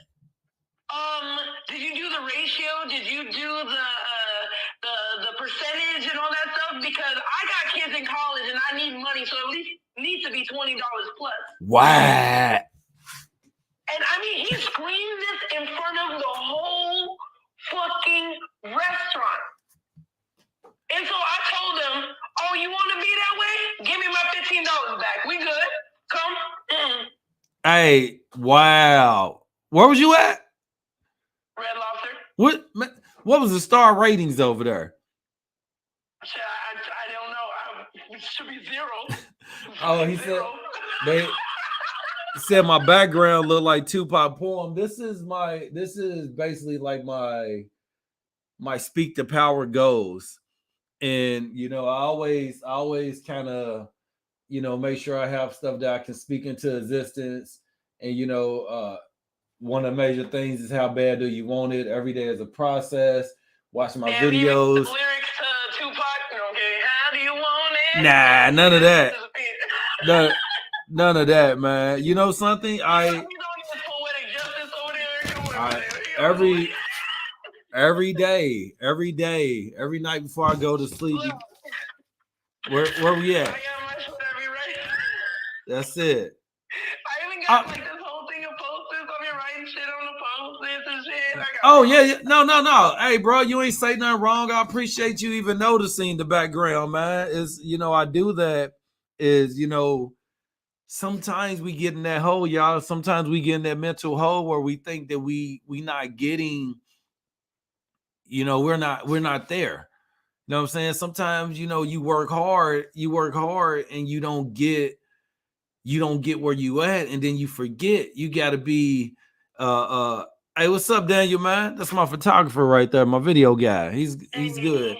Did you do the ratio? Did you do the percentage and all that stuff? Because I got kids in college and I need money, so at least needs to be $20 plus. What? And I mean, he screamed this in front of the whole fucking restaurant. And so I told him, oh, you want to be that way? Give me my $15 back. We good. Come. Hey, wow. Where was you at? Red Lobster. What was the star ratings over there? I don't know. It should be 0. Oh, he said they said my background looked like Tupac poem. This is basically like my speak to power goes. And you know, I always kind of, you know, make sure I have stuff that I can speak into existence. And you know, one of the major things is how bad do you want it? Every day is a process. Watch my videos. The lyrics to Tupac, okay, how do you want it? Nah, none of that. None of that, man. You know something? Every day, every night before I go to sleep. Where we at? That's it. I even got like this whole thing of posters. I've been writing shit on the posters and shit. Oh yeah. No. Hey, bro, you ain't say nothing wrong. I appreciate you even noticing the background, man. Is, you know, I do that. Is, you know, sometimes we get in that hole, y'all. Sometimes we get in that mental hole where we think that we not getting, you know, we're not there. You know what I'm saying? Sometimes, you know, you work hard and you don't get where you at, and then you forget. You gotta be hey, what's up, Daniel, man? That's my photographer right there, my video guy. He's good.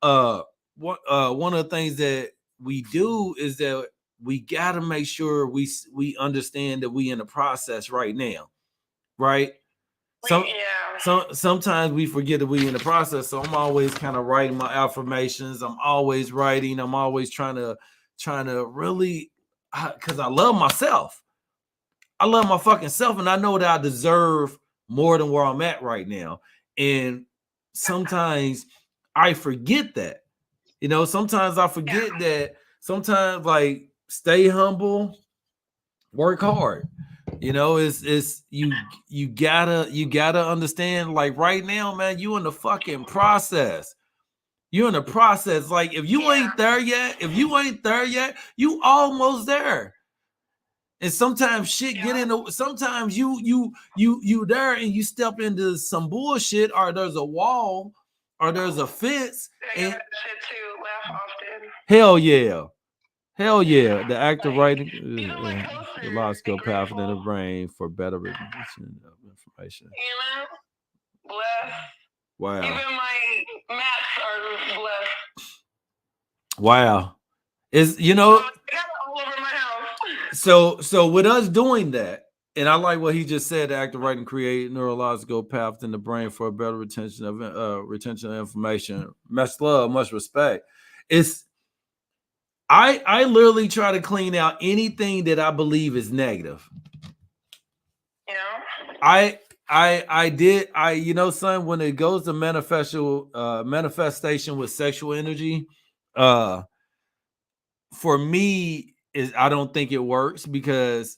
One of the things that we do is that we got to make sure we understand that we in the process right now, right? Sometimes we forget that we in the process. So I'm always kind of writing my affirmations. I'm always writing. I'm always trying to really, because I love myself. I love my fucking self, and I know that I deserve more than where I'm at right now. And sometimes I forget that. You know, sometimes I forget that. Sometimes, like, stay humble, work hard. You know, it's you gotta understand, like, right now, man, you in the fucking process. You're in the process. Like, if you ain't there yet, you almost there. And sometimes shit get into, sometimes you there and you step into some bullshit, or there's a wall, or there's a fence. And shit too. Laugh often. Hell yeah. Hell yeah. The act of writing the logical path in the brain for better retention of information. You know? Bless. Wow. Even my maps are blessed. Wow. Is, you know, I got it all over my house. So with us doing that, and I like what he just said, the act of writing create neurological paths in the brain for a better retention of information. Much love, much respect. It's I literally try to clean out anything that I believe is negative. Yeah. I you know, son, when it goes to manifestation with sexual energy, for me, is I don't think it works, because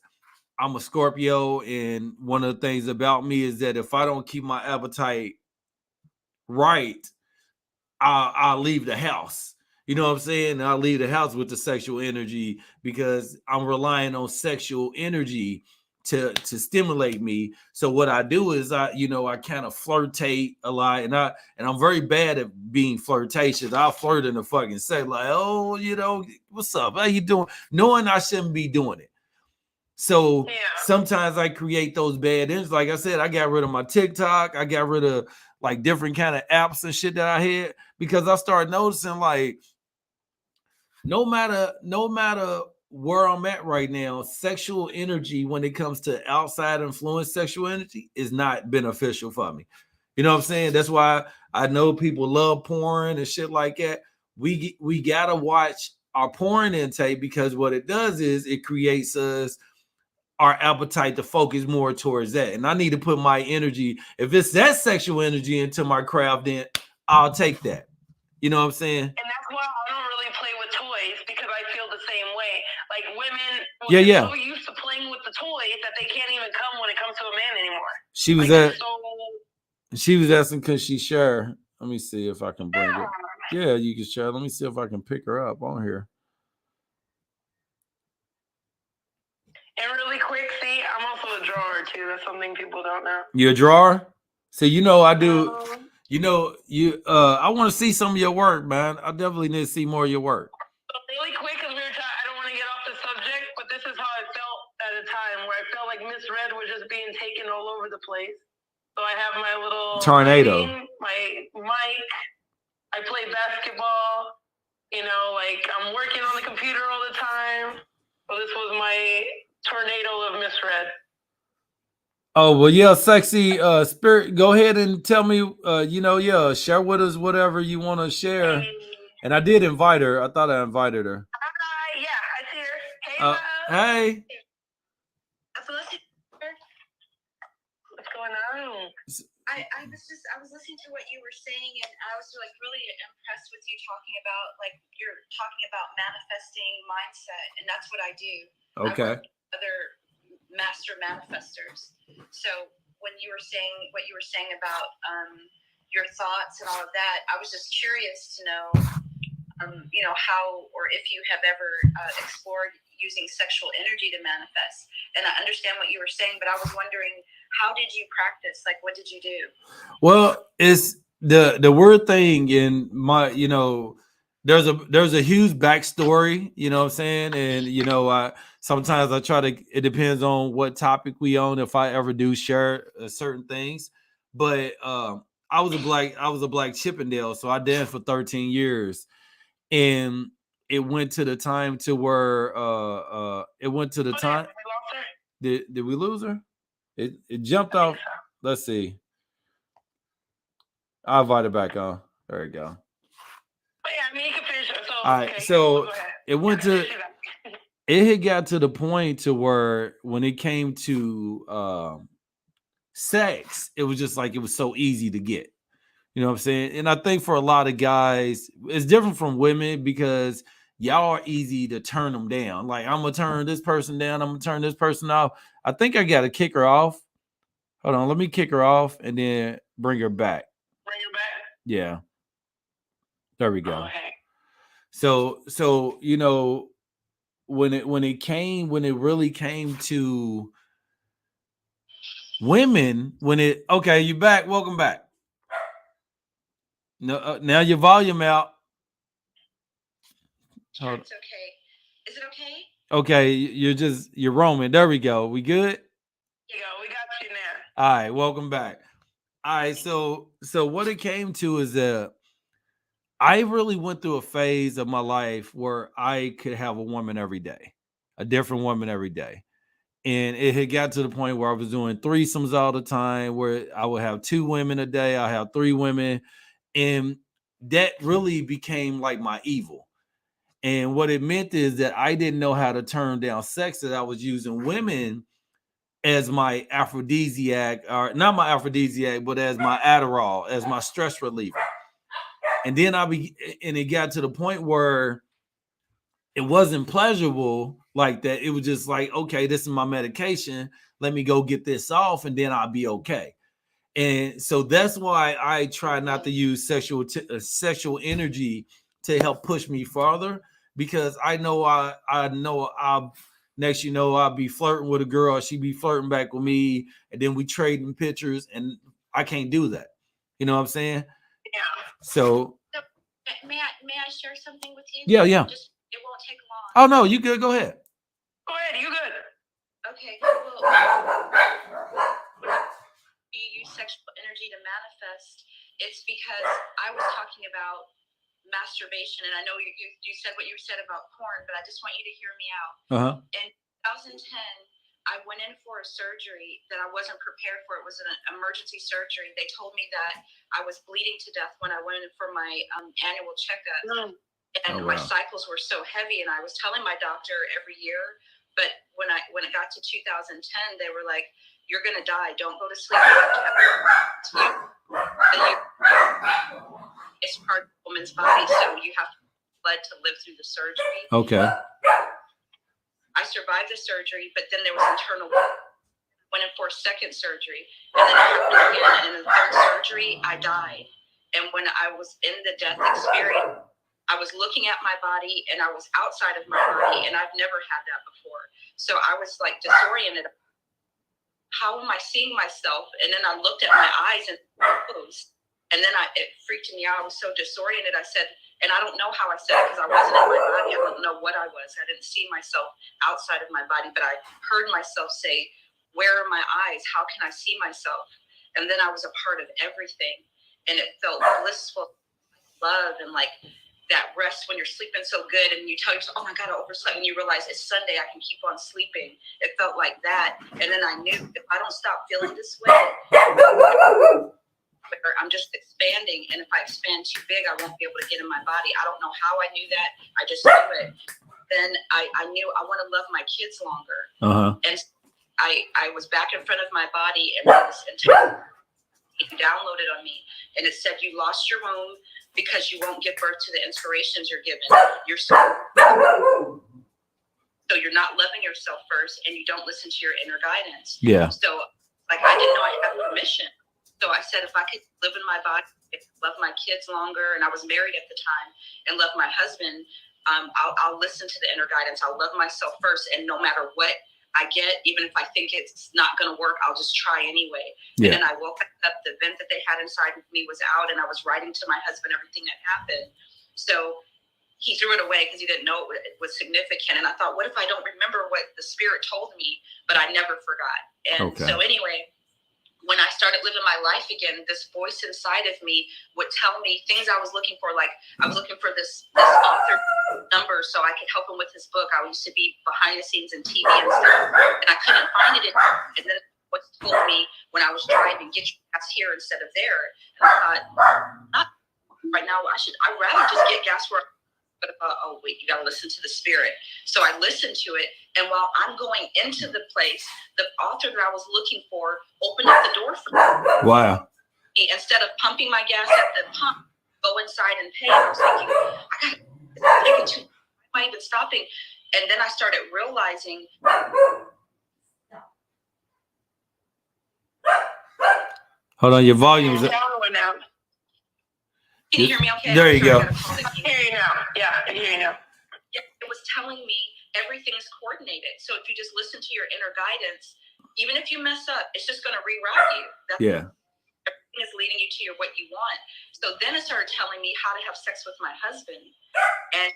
I'm a Scorpio, and one of the things about me is that if I don't keep my appetite right, I'll leave the house. You know what I'm saying? I'll leave the house with the sexual energy, because I'm relying on sexual energy to stimulate me. So what I do is I kind of flirtate a lot, and I'm very bad at being flirtatious. I'll flirt in the fucking sex, like, oh, you know, what's up? How you doing? Knowing I shouldn't be doing it. So sometimes I create those bad ends. Like I said, I got rid of my TikTok. I got rid of, like, different kind of apps and shit that I had, because I started noticing, like, no matter where I'm at right now, sexual energy, when it comes to outside influence, sexual energy is not beneficial for me. You know what I'm saying? That's why I know people love porn and shit like that. We gotta watch our porn intake, because what it does is it creates our appetite to focus more towards that. And I need to put my energy, if it's that sexual energy, into my craft, then I'll take that. You know what I'm saying? And that's why I don't really play with toys, because I feel the same way. Like, women are so used to playing with the toys that they can't even come when it comes to a man anymore. She was asking, could she share? Let me see if I can bring it. Yeah, you can share. Let me see if I can pick her up on here. And really quick, see, I'm also a drawer too. That's something people don't know. You're a drawer? So, you know, I do. I want to see some of your work, man. I definitely need to see more of your work. So really quick, because I don't want to get off the subject, but this is how I felt at a time, where I felt like Miss Red was just being taken all over the place. So I have my little tornado, my mic. I play basketball. You know, like, I'm working on the computer all the time. So this was my tornado of Miss Red. Oh, well, yeah, sexy spirit. Go ahead and tell me, share with us whatever you want to share. And I did invite her. I thought I invited her. Yeah, I see her. Hey, love. Hey. What's going on? I was listening to what you were saying, and I was, like, really impressed with you talking about, like, you're talking about manifesting mindset, and that's what I do. Okay. I work with other master manifestors. So when you were saying what you were saying about your thoughts and all of that, I was just curious to know, how, or if you have ever explored using sexual energy to manifest. And I understand what you were saying, but I was wondering, how did you practice? Like, what did you do? Well, it's the weird thing in my, there's a huge backstory, you know what I'm saying? And, sometimes I try to, it depends on what topic we on, if I ever do share certain things. But I was a black Chippendale, so I danced for 13 years. And it went to the time to where it went to the time. Did we lose her? It jumped off. So. Let's see. I'll invite her back on. There we go. But yeah, I mean, you can finish it. So, all right, okay, so go ahead. It went to. It had got to the point to where when it came to sex, it was just like it was so easy to get. You know what I'm saying? And I think for a lot of guys, it's different from women because y'all are easy to turn them down. Like, I'm going to turn this person down. I'm going to turn this person off. I think I got to kick her off. Hold on. Let me kick her off and then bring her back. Bring her back? Yeah. There we go. Okay. So, you know, when it really came to women, okay, you back. Welcome back. No, now your volume out. Sure, it's okay. Is it okay? Okay, you're roaming. There we go. We good? Yeah, we got you now. All right, welcome back. All right, so what it came to is that I really went through a phase of my life where I could have a woman every day, a different woman every day. And it had got to the point where I was doing threesomes all the time, where I would have 2 women a day. I have 3 women. And that really became like my evil. And what it meant is that I didn't know how to turn down sex, that I was using women as my aphrodisiac, or not my aphrodisiac, but as my Adderall, as my stress reliever. And then it got to the point where it wasn't pleasurable like that. It was just like, okay, this is my medication. Let me go get this off and then I'll be okay. And so that's why I try not to use sexual energy to help push me farther, because I know I'll next, I'll be flirting with a girl, she be flirting back with me, and then we trading pictures, and I can't do that. You know what I'm saying? Yeah. So may I share something with you? Yeah. It won't take long. Oh no, you good? Go ahead. Go ahead, you good. Okay. Well, you use sexual energy to manifest. It's because I was talking about masturbation, and I know you said what you said about porn, but I just want you to hear me out. In 2010, I went in for a surgery that I wasn't prepared for. It was an emergency surgery. They told me that I was bleeding to death when I went in for my annual checkup. And my cycles were so heavy, and I was telling my doctor every year, but when it got to 2010, they were like, "You're gonna die. Don't go to sleep. It's part of a woman's body, so you have blood to live through the surgery." Okay. I survived the surgery, but then there was internal. Went in for a second surgery, and then it happened again. And in the third surgery, I died. And when I was in the death experience, I was looking at my body, and I was outside of my body, and I've never had that before. So I was like disoriented. How am I seeing myself? And then I looked at my eyes and closed, and then it freaked me out. I was so disoriented. I said, and I don't know how I said it because I wasn't in my body. I don't know what I was. I didn't see myself outside of my body, but I heard myself say, "Where are my eyes? How can I see myself?" And then I was a part of everything, and it felt blissful, love, and like that rest when you're sleeping so good, and you tell yourself, "Oh my God, I overslept," and you realize it's Sunday, I can keep on sleeping. It felt like that. And then I knew if I don't stop feeling this way, I'm just expanding, and if I expand too big, I won't be able to get in my body. I don't know how I knew that. I just knew it. Then I knew I want to love my kids longer. And I was back in front of my body, and this entire downloaded on me, and it said, "You lost your womb because you won't give birth to the inspirations you're given. So you're not loving yourself first, and you don't listen to your inner guidance." Yeah. So like I didn't know I had permission. So I said, if I could live in my body, love my kids longer, and I was married at the time, and love my husband, I'll listen to the inner guidance. I'll love myself first, and no matter what I get, even if I think it's not going to work, I'll just try anyway. Yeah. And then I woke up, the vent that they had inside of me was out, and I was writing to my husband everything that happened. So he threw it away because he didn't know it was significant. And I thought, what if I don't remember what the spirit told me? But I never forgot. And so anyway, when I started living my life again, this voice inside of me would tell me things I was looking for. Like I was looking for this author number so I could help him with his book. I used to be behind the scenes in TV and stuff, and I couldn't find it. And then what told me when I was driving, get your gas here instead of there. And I thought, not right now. I'd rather just get gas where. But oh wait, you got to listen to the spirit. So I listened to it, and while I'm going into the place, the author that I was looking for opened up the door for me. Wow! Instead of pumping my gas at the pump, go inside and pay. I was thinking, I got to am I even stopping? And then I started realizing. Hold on, your volume's down or now? Can you hear me okay? There you go. I can hear you now. Yeah, I can hear you now. Yeah, it was telling me everything is coordinated. So if you just listen to your inner guidance, even if you mess up, it's just going to reroute you. Everything is leading you to what you want. So then it started telling me how to have sex with my husband. And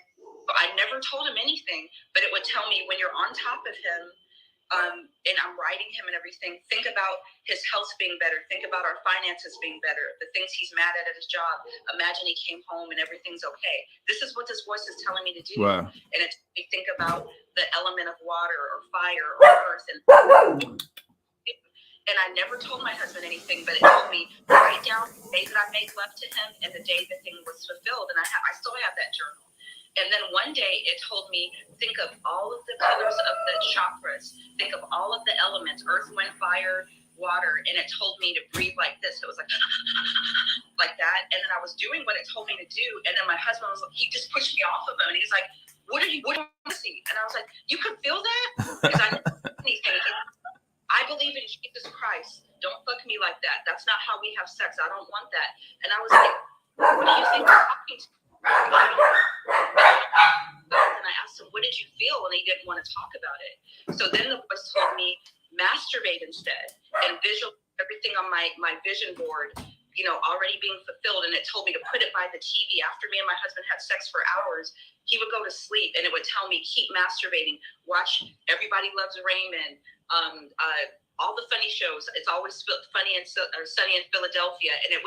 I never told him anything, but it would tell me when you're on top of him, and I'm writing him and everything, think about his health being better. Think about our finances being better. The things he's mad at his job. Imagine he came home and everything's okay. This is what this voice is telling me to do. Wow. And it's me think about the element of water or fire or earth. And I never told my husband anything, but it told me write down the day that I made love to him and the day the thing was fulfilled. And I still have that journal. And then one day it told me, think of all of the colors of the chakras. Think of all of the elements, earth, wind, fire, water. And it told me to breathe like this. It was like, like that. And then I was doing what it told me to do. And then my husband he just pushed me off of him. And he's like, what do you want to see? And I was like, you can feel that? Because I didn't see anything. I believe in Jesus Christ. Don't fuck me like that. That's not how we have sex. I don't want that. And I was like, what do you think you're talking to? And I asked him, what did you feel? And he didn't want to talk about it. So then the voice told me, masturbate instead and visual everything on my vision board, already being fulfilled. And it told me to put it by the TV. After me and my husband had sex for hours, he would go to sleep and it would tell me, keep masturbating, watch Everybody Loves Raymond, all the funny shows. It's always funny and Sunny in Philadelphia. And it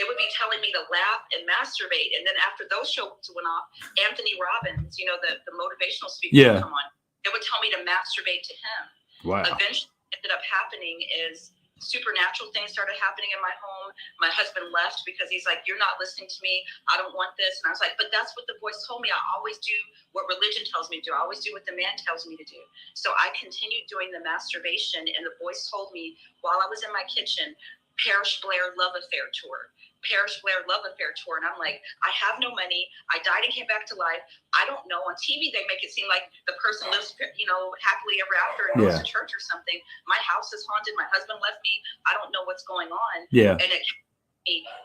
would be telling me to laugh and masturbate. And then after those shows went off, Anthony Robbins, the motivational speaker would come on. It would tell me to masturbate to him. Wow. Eventually, what ended up happening is supernatural things started happening in my home. My husband left because he's like, you're not listening to me. I don't want this. And I was like, but that's what the voice told me. I always do what religion tells me to do. I always do what the man tells me to do. So I continued doing the masturbation, and the voice told me while I was in my kitchen, Parish Blair Love Affair Tour. Parish Blair Love Affair Tour. And I'm like, I have no money. I died and came back to life. I don't know. On TV, they make it seem like the person lives, happily ever after and goes to church or something. My house is haunted. My husband left me. I don't know what's going on. Yeah. And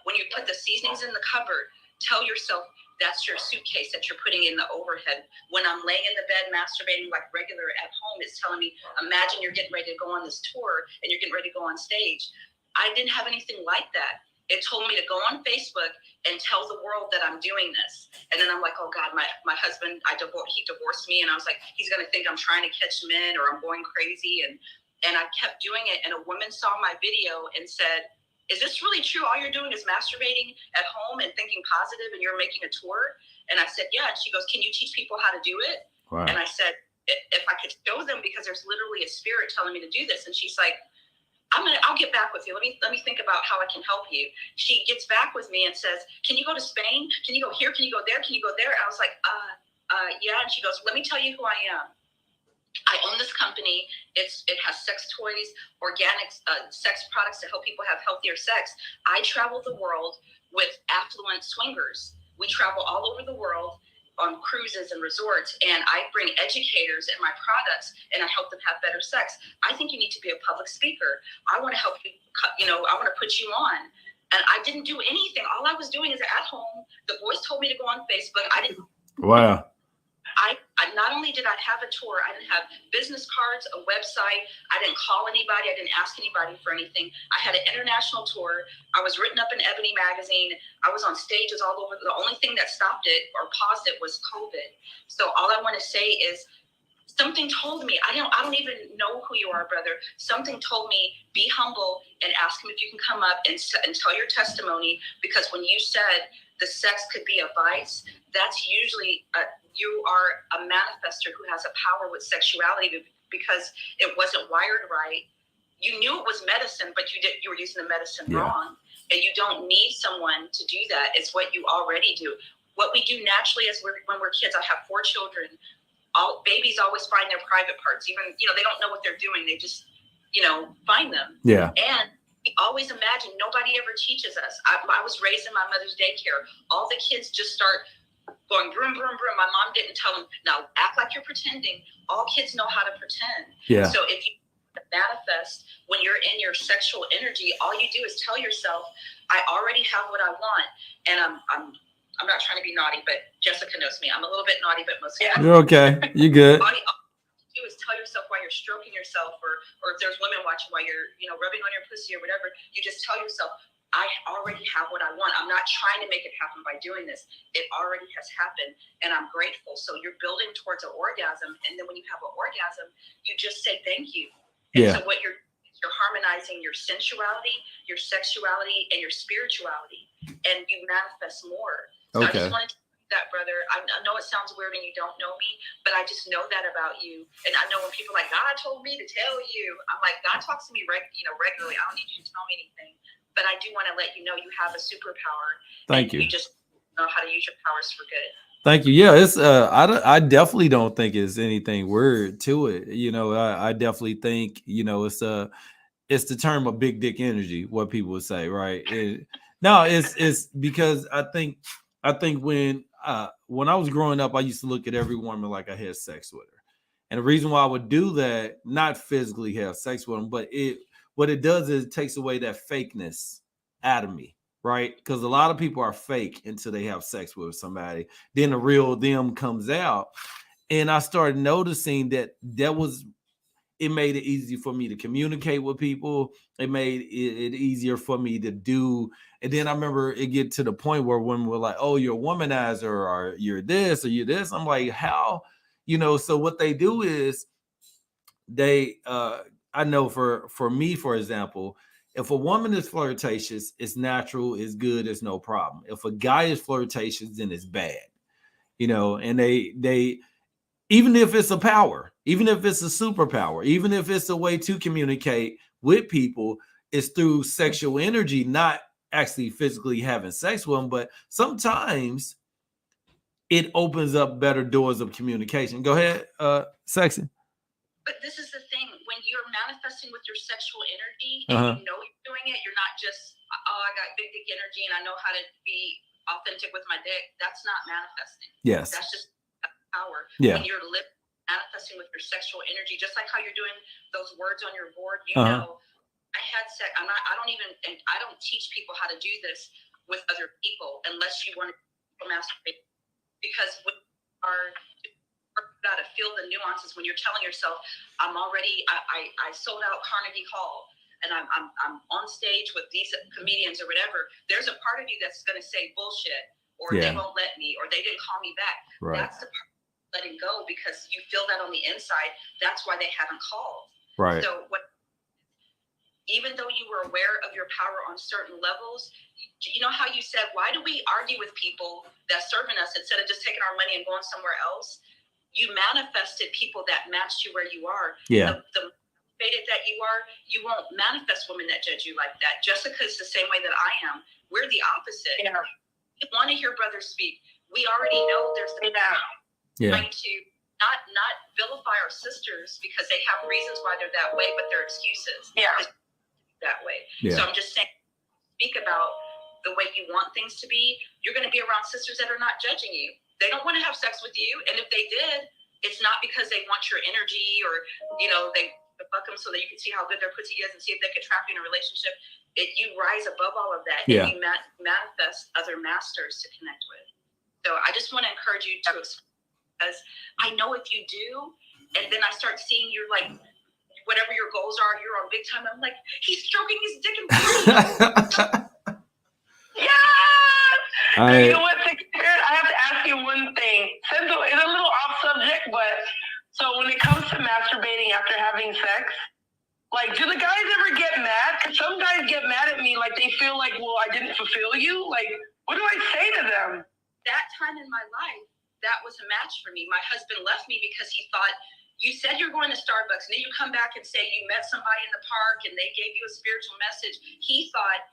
when you put the seasonings in the cupboard, tell yourself that's your suitcase that you're putting in the overhead. When I'm laying in the bed masturbating like regular at home, it's telling me, imagine you're getting ready to go on this tour and you're getting ready to go on stage. I didn't have anything like that. It told me to go on Facebook and tell the world that I'm doing this. And then I'm like, oh God, my husband, he divorced me. And I was like, he's going to think I'm trying to catch men or I'm going crazy. And I kept doing it. And a woman saw my video and said, is this really true? All you're doing is masturbating at home and thinking positive and you're making a tour? And I said, yeah. And she goes, can you teach people how to do it? Wow. And I said, if I could show them, because there's literally a spirit telling me to do this. And she's like, I'll get back with you. Let me think about how I can help you. She gets back with me and says, can you go to Spain? Can you go here? Can you go there? Can you go there? I was like, yeah. And she goes, let me tell you who I am. I own this company. It has sex toys, organic sex products to help people have healthier sex. I travel the world with affluent swingers. We travel all over the world on cruises and resorts, and I bring educators in my products and I help them have better sex. I think you need to be a public speaker. I want to help you, I want to put you on. And I didn't do anything. All I was doing is at home. The voice told me to go on Facebook. Wow. I not only did I have a tour, I didn't have business cards, a website. I didn't call anybody. I didn't ask anybody for anything. I had an international tour. I was written up in Ebony magazine. I was on stages all over. The only thing that stopped it or paused it was COVID. So all I want to say is something told me, I don't even know who you are, brother. Something told me, be humble and ask him if you can come up and tell your testimony, because when you said the sex could be a vice, that's usually you are a manifester who has a power with sexuality because it wasn't wired right. You knew it was medicine, but you were using the medicine wrong. And you don't need someone to do that. It's what you already do. What we do naturally is when we're kids. I have 4 children. All babies always find their private parts. Even, they don't know what they're doing. They just, find them. Yeah. And we always imagine, nobody ever teaches us. I was raised in my mother's daycare. All the kids just start going broom, broom, broom. My mom didn't tell them, now act like you're pretending. All kids know how to pretend. Yeah. So if you manifest when you're in your sexual energy, all you do is tell yourself, I already have what I want. And I'm not trying to be naughty, but Jessica knows me. I'm a little bit naughty, but mostly You're okay. You good. all you do is tell yourself while you're stroking yourself, or if there's women watching while you're rubbing on your pussy or whatever, you just tell yourself, I already have what I want. I'm not trying to make it happen by doing this. It already has happened, and I'm grateful. So you're building towards an orgasm, and then when you have an orgasm, you just say thank you. And so what you're harmonizing your sensuality, your sexuality, and your spirituality, and you manifest more. So I just wanted to say that, brother. I know it sounds weird and you don't know me, but I just know that about you. And I know when people are like, God told me to tell you, I'm like, God talks to me regularly. I don't need you to tell me anything. But I do want to let you know you have a superpower. Thank you. You just know how to use your powers for good. Thank you. Yeah, it's I definitely don't think it's anything weird to it. I definitely think, it's the term of big dick energy, what people would say, right? It's because I think when I was growing up, I used to look at every woman like I had sex with her. And the reason why I would do that, not physically have sex with them, but what it does is it takes away that fakeness out of me. Right? Because a lot of people are fake until they have sex with somebody. Then the real them comes out. And I started noticing that it made it easy for me to communicate with people. It made it easier for me to do. And then I remember it get to the point where women were like, oh, you're a womanizer, or you're this, or you're this. I'm like, how? So what they do is they, I know for me, for example, if a woman is flirtatious, it's natural, it's good, it's no problem. If a guy is flirtatious, then it's bad, and they even if it's a power, even if it's a superpower, even if it's a way to communicate with people, it's through sexual energy, not actually physically having sex with them. But sometimes it opens up better doors of communication. Go ahead, Sexy. But this is the thing, when you're manifesting with your sexual energy and you know you're doing it, you're not just, oh, I got big dick energy and I know how to be authentic with my dick. That's not manifesting. Yes. That's just power. Yeah. When you're manifesting with your sexual energy, just like how you're doing those words on your board, know, I had sex. I don't teach people how to do this with other people unless you want to masturbate, because we are got to feel the nuances when you're telling yourself, I sold out Carnegie Hall and I'm on stage with these comedians or whatever. There's a part of you that's going to say bullshit, or they won't let me, or they didn't call me back. Right. That's the part of letting go, because you feel that on the inside. That's why they haven't called. Right. So even though you were aware of your power on certain levels, you know how you said, why do we argue with people that's serving us instead of just taking our money and going somewhere else? You manifested people that matched you where you are. Yeah. The motivated that you are, you won't manifest women that judge you like that. Jessica's the same way that I am. We're the opposite. Yeah. We want to hear brothers speak. We already know there's the trying to not vilify our sisters because they have reasons why they're that way, but they're excuses. Yeah. That way. Yeah. So I'm just saying, speak about the way you want things to be. You're going to be around sisters that are not judging you. They don't want to have sex with you. And if they did, it's not because they want your energy or, they fuck them so that you can see how good their pussy is and see if they can trap you in a relationship. You rise above all of that. And you manifest other masters to connect with. So I just want to encourage you to explore, because I know if you do, and then I start seeing you're like, whatever your goals are, you're on big time. I'm like, he's stroking his dick and You know what, I have to ask you one thing. It's a little off subject, but so when it some guys get mad at me, like they feel like, well, I didn't fulfill you. Like, what do I say to them? That time in my life, that was a match for me. My husband left me because he thought, you said you're going to Starbucks, and then you come back and say you met somebody in the park and they gave you a spiritual message. He thought,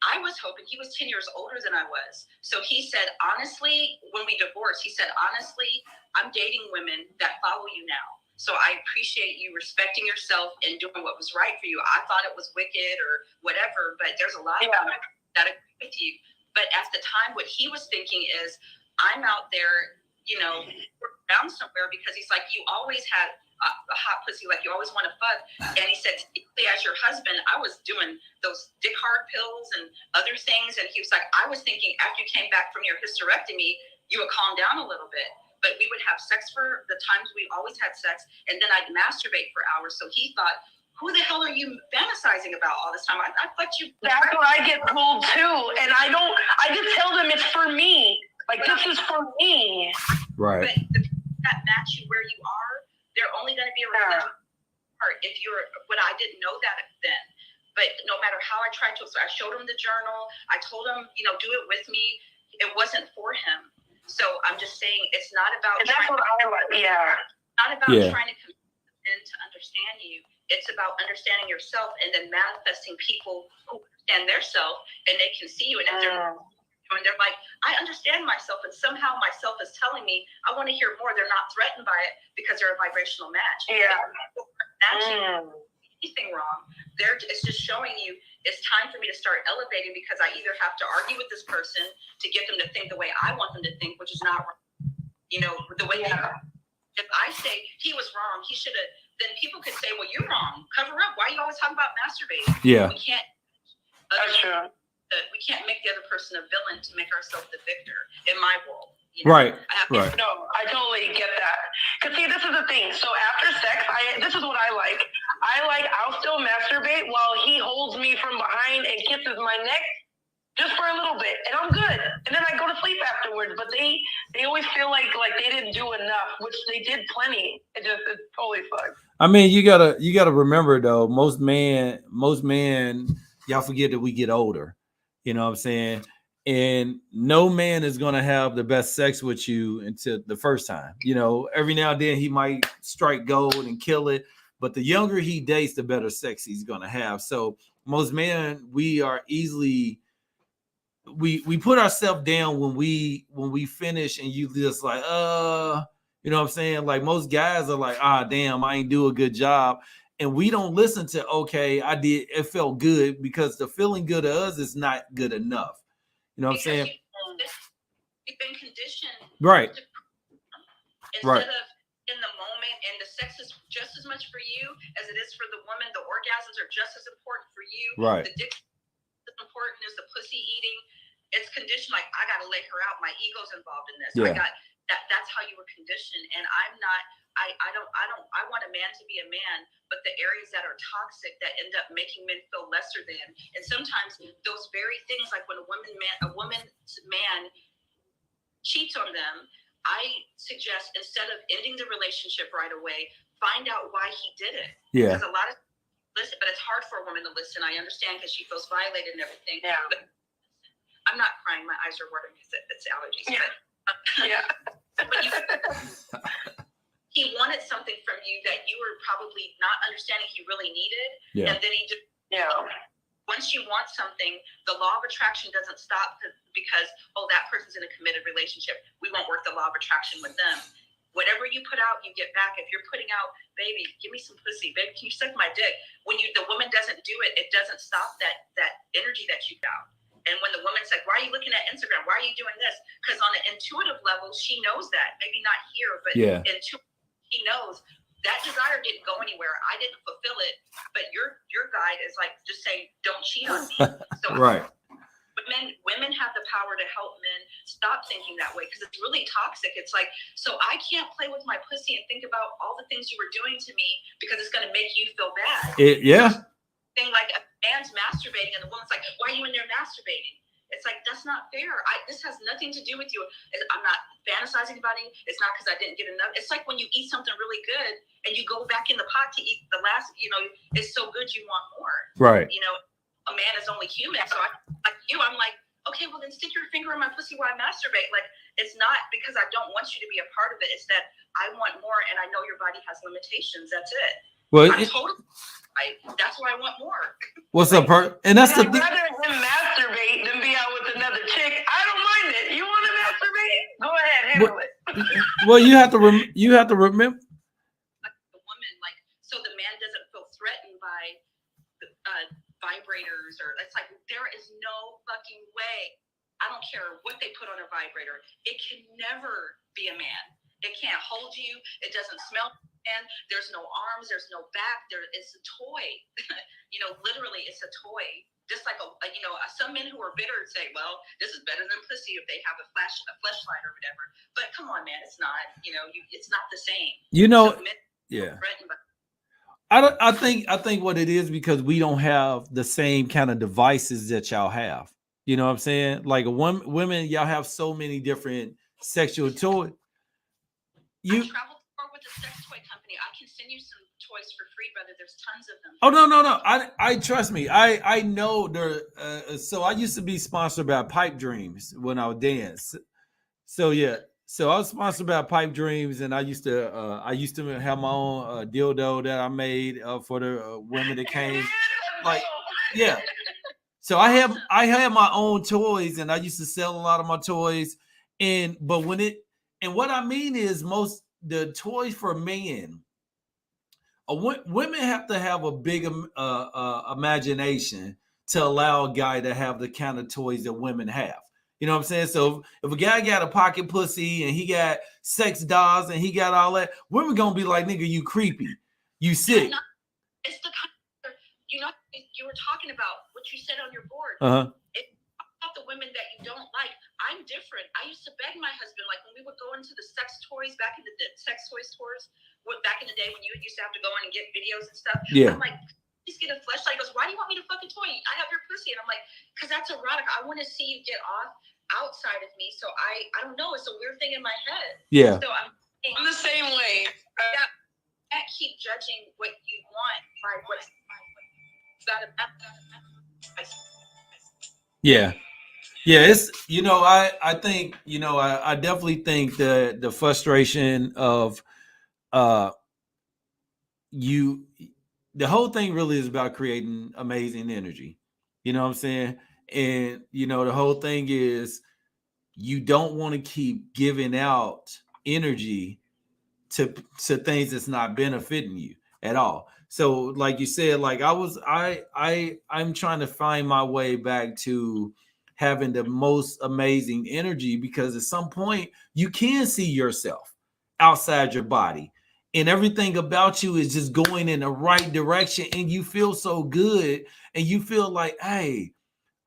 I was hoping, he was 10 years older than I was. So he said, honestly, when we divorced, he said, honestly, I'm dating women that follow you now. So I appreciate you respecting yourself and doing what was right for you. I thought it was wicked or whatever, but there's a lot of women that agree with you. But at the time, what he was thinking is, I'm out there, you know, around somewhere, because he's like, you always had a hot pussy, like you always want to fuck. And he said, as your husband, I was doing those dick hard pills and other things. And he was like, I was thinking after you came back from your hysterectomy, you would calm down a little bit. But we would have sex for the times we always had sex, and then I'd masturbate for hours. So he thought, who the hell are you fantasizing about all this time? I thought you. That's what I get told too. And I just tell them it's for me. Like, this is for me. Right. But that match you where you are, they're only going to be a religion part if you're, but I didn't know that then. But no matter how I tried to, so I showed him the journal. I told him, you know, do it with me. It wasn't for him. So I'm just saying, it's not about Not about trying to convince them to understand you. It's about understanding yourself and then manifesting people who understand their self and they can see you. And if they're like, I understand myself, and somehow myself is telling me I want to hear more. They're not threatened by it because they're a vibrational match. Matching anything wrong. It's just showing you it's time for me to start elevating, because I either have to argue with this person to get them to think the way I want them to think, which is not wrong. You know, the way if I say he was wrong, he should have, then people could say, well, you're wrong. Cover up. Why are you always talking about masturbating? Yeah. We can't. That's true. We can't make the other person a villain to make ourselves the victor in my world. You Right. know? Right. No, I totally get that. Because see, this is the thing. So after sex, this is what I like. I'll still masturbate while he holds me from behind and kisses my neck just for a little bit, and I'm good. And then I go to sleep afterwards. But they always feel like they didn't do enough, which they did plenty. It totally sucks. I mean, you gotta remember though, most men, y'all forget that we get older. You know what I'm saying? And no man is going to have the best sex with you until the first time. You know, every now and then he might strike gold and kill it. But the younger he dates, the better sex he's going to have. So most men, we are easily, we put ourselves down when we finish, and you just like, you know what I'm saying? Like most guys are like, damn, I ain't do a good job. And we don't listen to, okay, I did, it felt good, because the feeling good to us is not good enough. You know what I'm saying? You've been conditioned. Right. Instead of in the moment, and the sex is just as much for you as it is for the woman. The orgasms are just as important for you. Right. The dick is as important as the pussy eating. It's conditioned like, I got to lay her out. My ego's involved in this. Yeah. That's how you were conditioned. And I'm not, I want a man to be a man, but the areas that are toxic that end up making men feel lesser than. And sometimes those very things, like when a woman's man cheats on them, I suggest, instead of ending the relationship right away, find out why he did it. Yeah. Because listen, but it's hard for a woman to listen. I understand, because she feels violated and everything. Yeah. But I'm not crying. My eyes are watering because it's allergies. Yeah. He wanted something from you that you were probably not understanding he really needed. Yeah. And then he just, once you want something, the law of attraction doesn't stop because, that person's in a committed relationship. We won't work the law of attraction with them. Whatever you put out, you get back. If you're putting out, baby, give me some pussy. Baby, can you suck my dick? When the woman doesn't do it, it doesn't stop that energy that you got. And when the woman's like, why are you looking at Instagram? Why are you doing this? Because on an intuitive level, she knows that. Maybe not here, but she knows that desire didn't go anywhere. I didn't fulfill it. But your guide is like just saying, don't cheat on me. So right. Women have the power to help men stop thinking that way, because it's really toxic. It's like, so I can't play with my pussy and think about all the things you were doing to me because it's going to make you feel bad. Thing like a man's masturbating and the woman's like, why are you in there masturbating? It's like, that's not fair. This has nothing to do with you. I'm not fantasizing about it. It's not because I didn't get enough. It's like when you eat something really good and you go back in the pot to eat the last, it's so good you want more. Right. a man is only human. So I'm like, okay, well then stick your finger in my pussy while I masturbate. Like, it's not because I don't want you to be a part of it. It's that I want more, and I know your body has limitations. That's it. Well, that's why I want more. What's up, and that's the thing. I'd rather him masturbate than be out with another chick. I don't mind it. You want to masturbate? Go ahead, handle it. Well, you have to remember. Like the woman, like, so the man doesn't feel threatened by vibrators, or it's like there is no fucking way. I don't care what they put on a vibrator. It can never be a man. It can't hold you. It doesn't smell. And there's no arms. There's no back. It's a toy. Literally, it's a toy. Just like some men who are bitter say, "Well, this is better than pussy if they have a fleshlight or whatever." But come on, man, it's not. It's not the same. So yeah. I think what it is because we don't have the same kind of devices that y'all have. You know what I'm saying? Like women, y'all have so many different sexual toys. I traveled with a sex toy company. I can send you some toys for free, brother. There's tons of them. Oh no. I trust me. I know there. So I used to be sponsored by Pipe Dreams when I would dance. So yeah. So I was sponsored by Pipe Dreams, and I used to have my own dildo that I made for the women that came. Like, yeah. So I have my own toys, and I used to sell a lot of my toys. But what I mean is most the toys for men. Women have to have a big imagination to allow a guy to have the kind of toys that women have. You know what I'm saying? So if a guy got a pocket pussy and he got sex dolls and he got all that, women gonna be like, nigga, you creepy, you sick. It's the kind of, you were talking about what you said on your board. It's about the women that you don't like. I'm different. I used to beg my husband, like when we would go into the sex toys back in the sex toy stores, back in the day when you used to have to go in and get videos and stuff. Yeah. I'm like, please get a fleshlight. He goes, why do you want me to fucking toy? I have your pussy. And I'm like, because that's erotic. I want to see you get off outside of me. So I don't know. It's a weird thing in my head. Yeah. So I'm the same way. You can't keep judging what you want by what's that about. Yeah. Yeah, it's I think I definitely think the frustration of the whole thing really is about creating amazing energy. You know what I'm saying? And the whole thing is you don't want to keep giving out energy to things that's not benefiting you at all. So like you said, like I'm trying to find my way back to having the most amazing energy, because at some point you can see yourself outside your body and everything about you is just going in the right direction, and you feel so good, and you feel like, hey,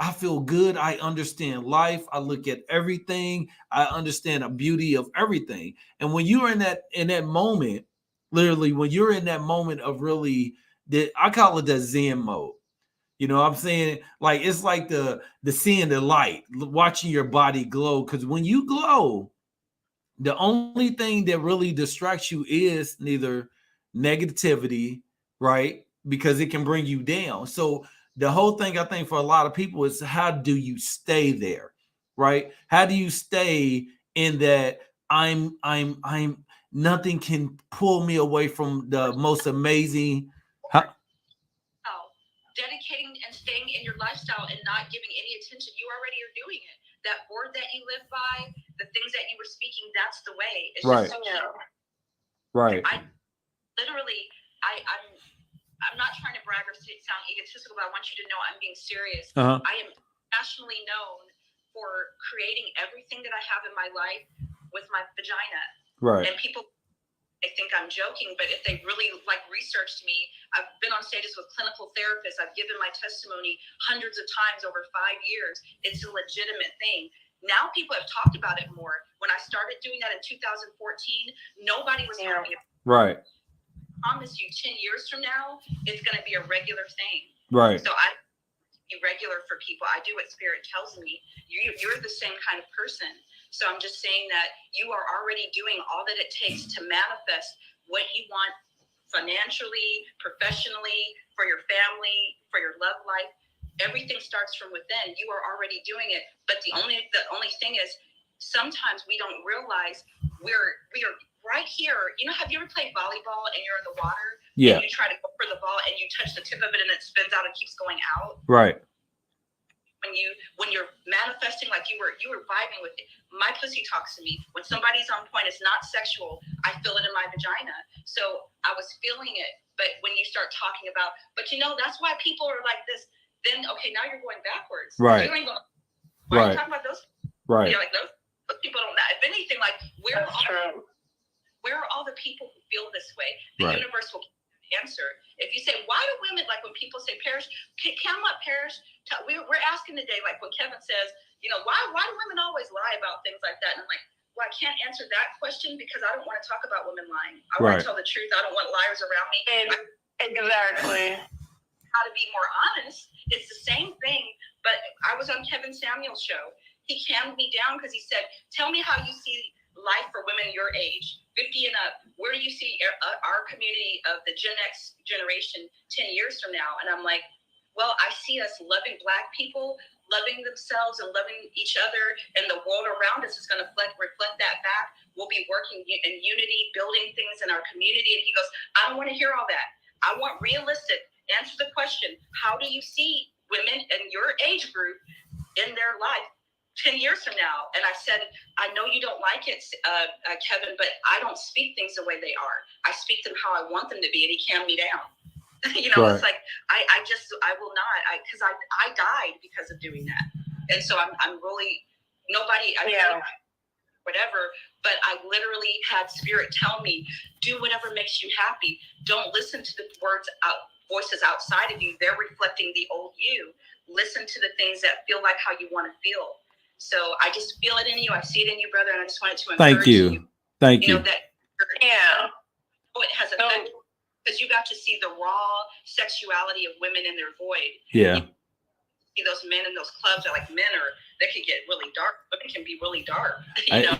I feel good. I understand life. I look at everything. I understand the beauty of everything. And when you're in that moment, literally, when you're in that moment of really, I call it the Zen mode. You know what I'm saying? Like, it's like the seeing the light, watching your body glow. Because when you glow, the only thing that really distracts you is neither negativity, right? Because it can bring you down. So the whole thing, I think, for a lot of people is, how do you stay there, right? How do you stay in that I'm nothing can pull me away from the most amazing. Dedicating and staying in your lifestyle and not giving any attention. You already are doing it. That board that you live by, the things that you were speaking, that's the way. It's right. Right. I'm not trying to brag or sound egotistical, but I want you to know I'm being serious. I am nationally known for creating everything that I have in my life with my vagina. Right. And people, I think I'm joking, but if they really researched me, I've been on stages with clinical therapists. I've given my testimony hundreds of times over 5 years. It's a legitimate thing. Now people have talked about it more. When I started doing that in 2014, nobody was talking about it. Right. I promise you, 10 years from now, it's going to be a regular thing. Right. So I be regular for people. I do what Spirit tells me. You're the same kind of person. So I'm just saying that you are already doing all that it takes to manifest what you want financially, professionally, for your family, for your love life. everything starts from within. You are already doing it. But the only thing is, sometimes we don't realize we are right here. You know, have you ever played volleyball and you're in the water? Yeah. And you try to go for the ball and you touch the tip of it and it spins out and keeps going out. Right. When you're manifesting, like you were vibing with it. My pussy talks to me. When somebody's on point, it's not sexual. I feel it in my vagina. So I was feeling it. But when you start talking about, but you know, that's why people are like this. Then okay, now you're going backwards. Right. You ain't going, why are you talking about those? Right. You know, like those people don't know. If anything, like where are all the people who feel this way? The universe will answer. If you say, why do women, like when people say, Parrish, come up, Parrish, we're asking today, like when Kevin says, you know, why do women always lie about things like that? And I'm like, well, I can't answer that question because I don't want to talk about women lying. I want to tell the truth. I don't want liars around me. Exactly. How to be more honest. It's the same thing, but I was on Kevin Samuel's show. He calmed me down because he said, tell me how you see life for women your age, 50 and up. Where do you see our community of the Gen X generation 10 years from now? And I'm like, well, I see us loving Black people, loving themselves and loving each other, and the world around us is going to reflect that back. We'll be working in unity, building things in our community. And he goes, I don't want to hear all that. I want realistic. Answer the question. How do you see women in your age group in their life 10 years from now? And I said, I know you don't like it, Kevin, but I don't speak things the way they are. I speak them how I want them to be. And he calmed me down. You know, it's like, I will not, because I died because of doing that. And so I'm really, nobody, whatever, but I literally had spirit tell me, do whatever makes you happy. Don't listen to the voices outside of you. They're reflecting the old you. Listen to the things that feel like how you want to feel. So I just feel it in you. I see it in you, brother. And I just wanted to encourage you. Thank you. Know that it has effect. Because you got to see the raw sexuality of women in their void. Yeah. You see those men in those clubs that like they can get really dark. Women can be really dark. You know?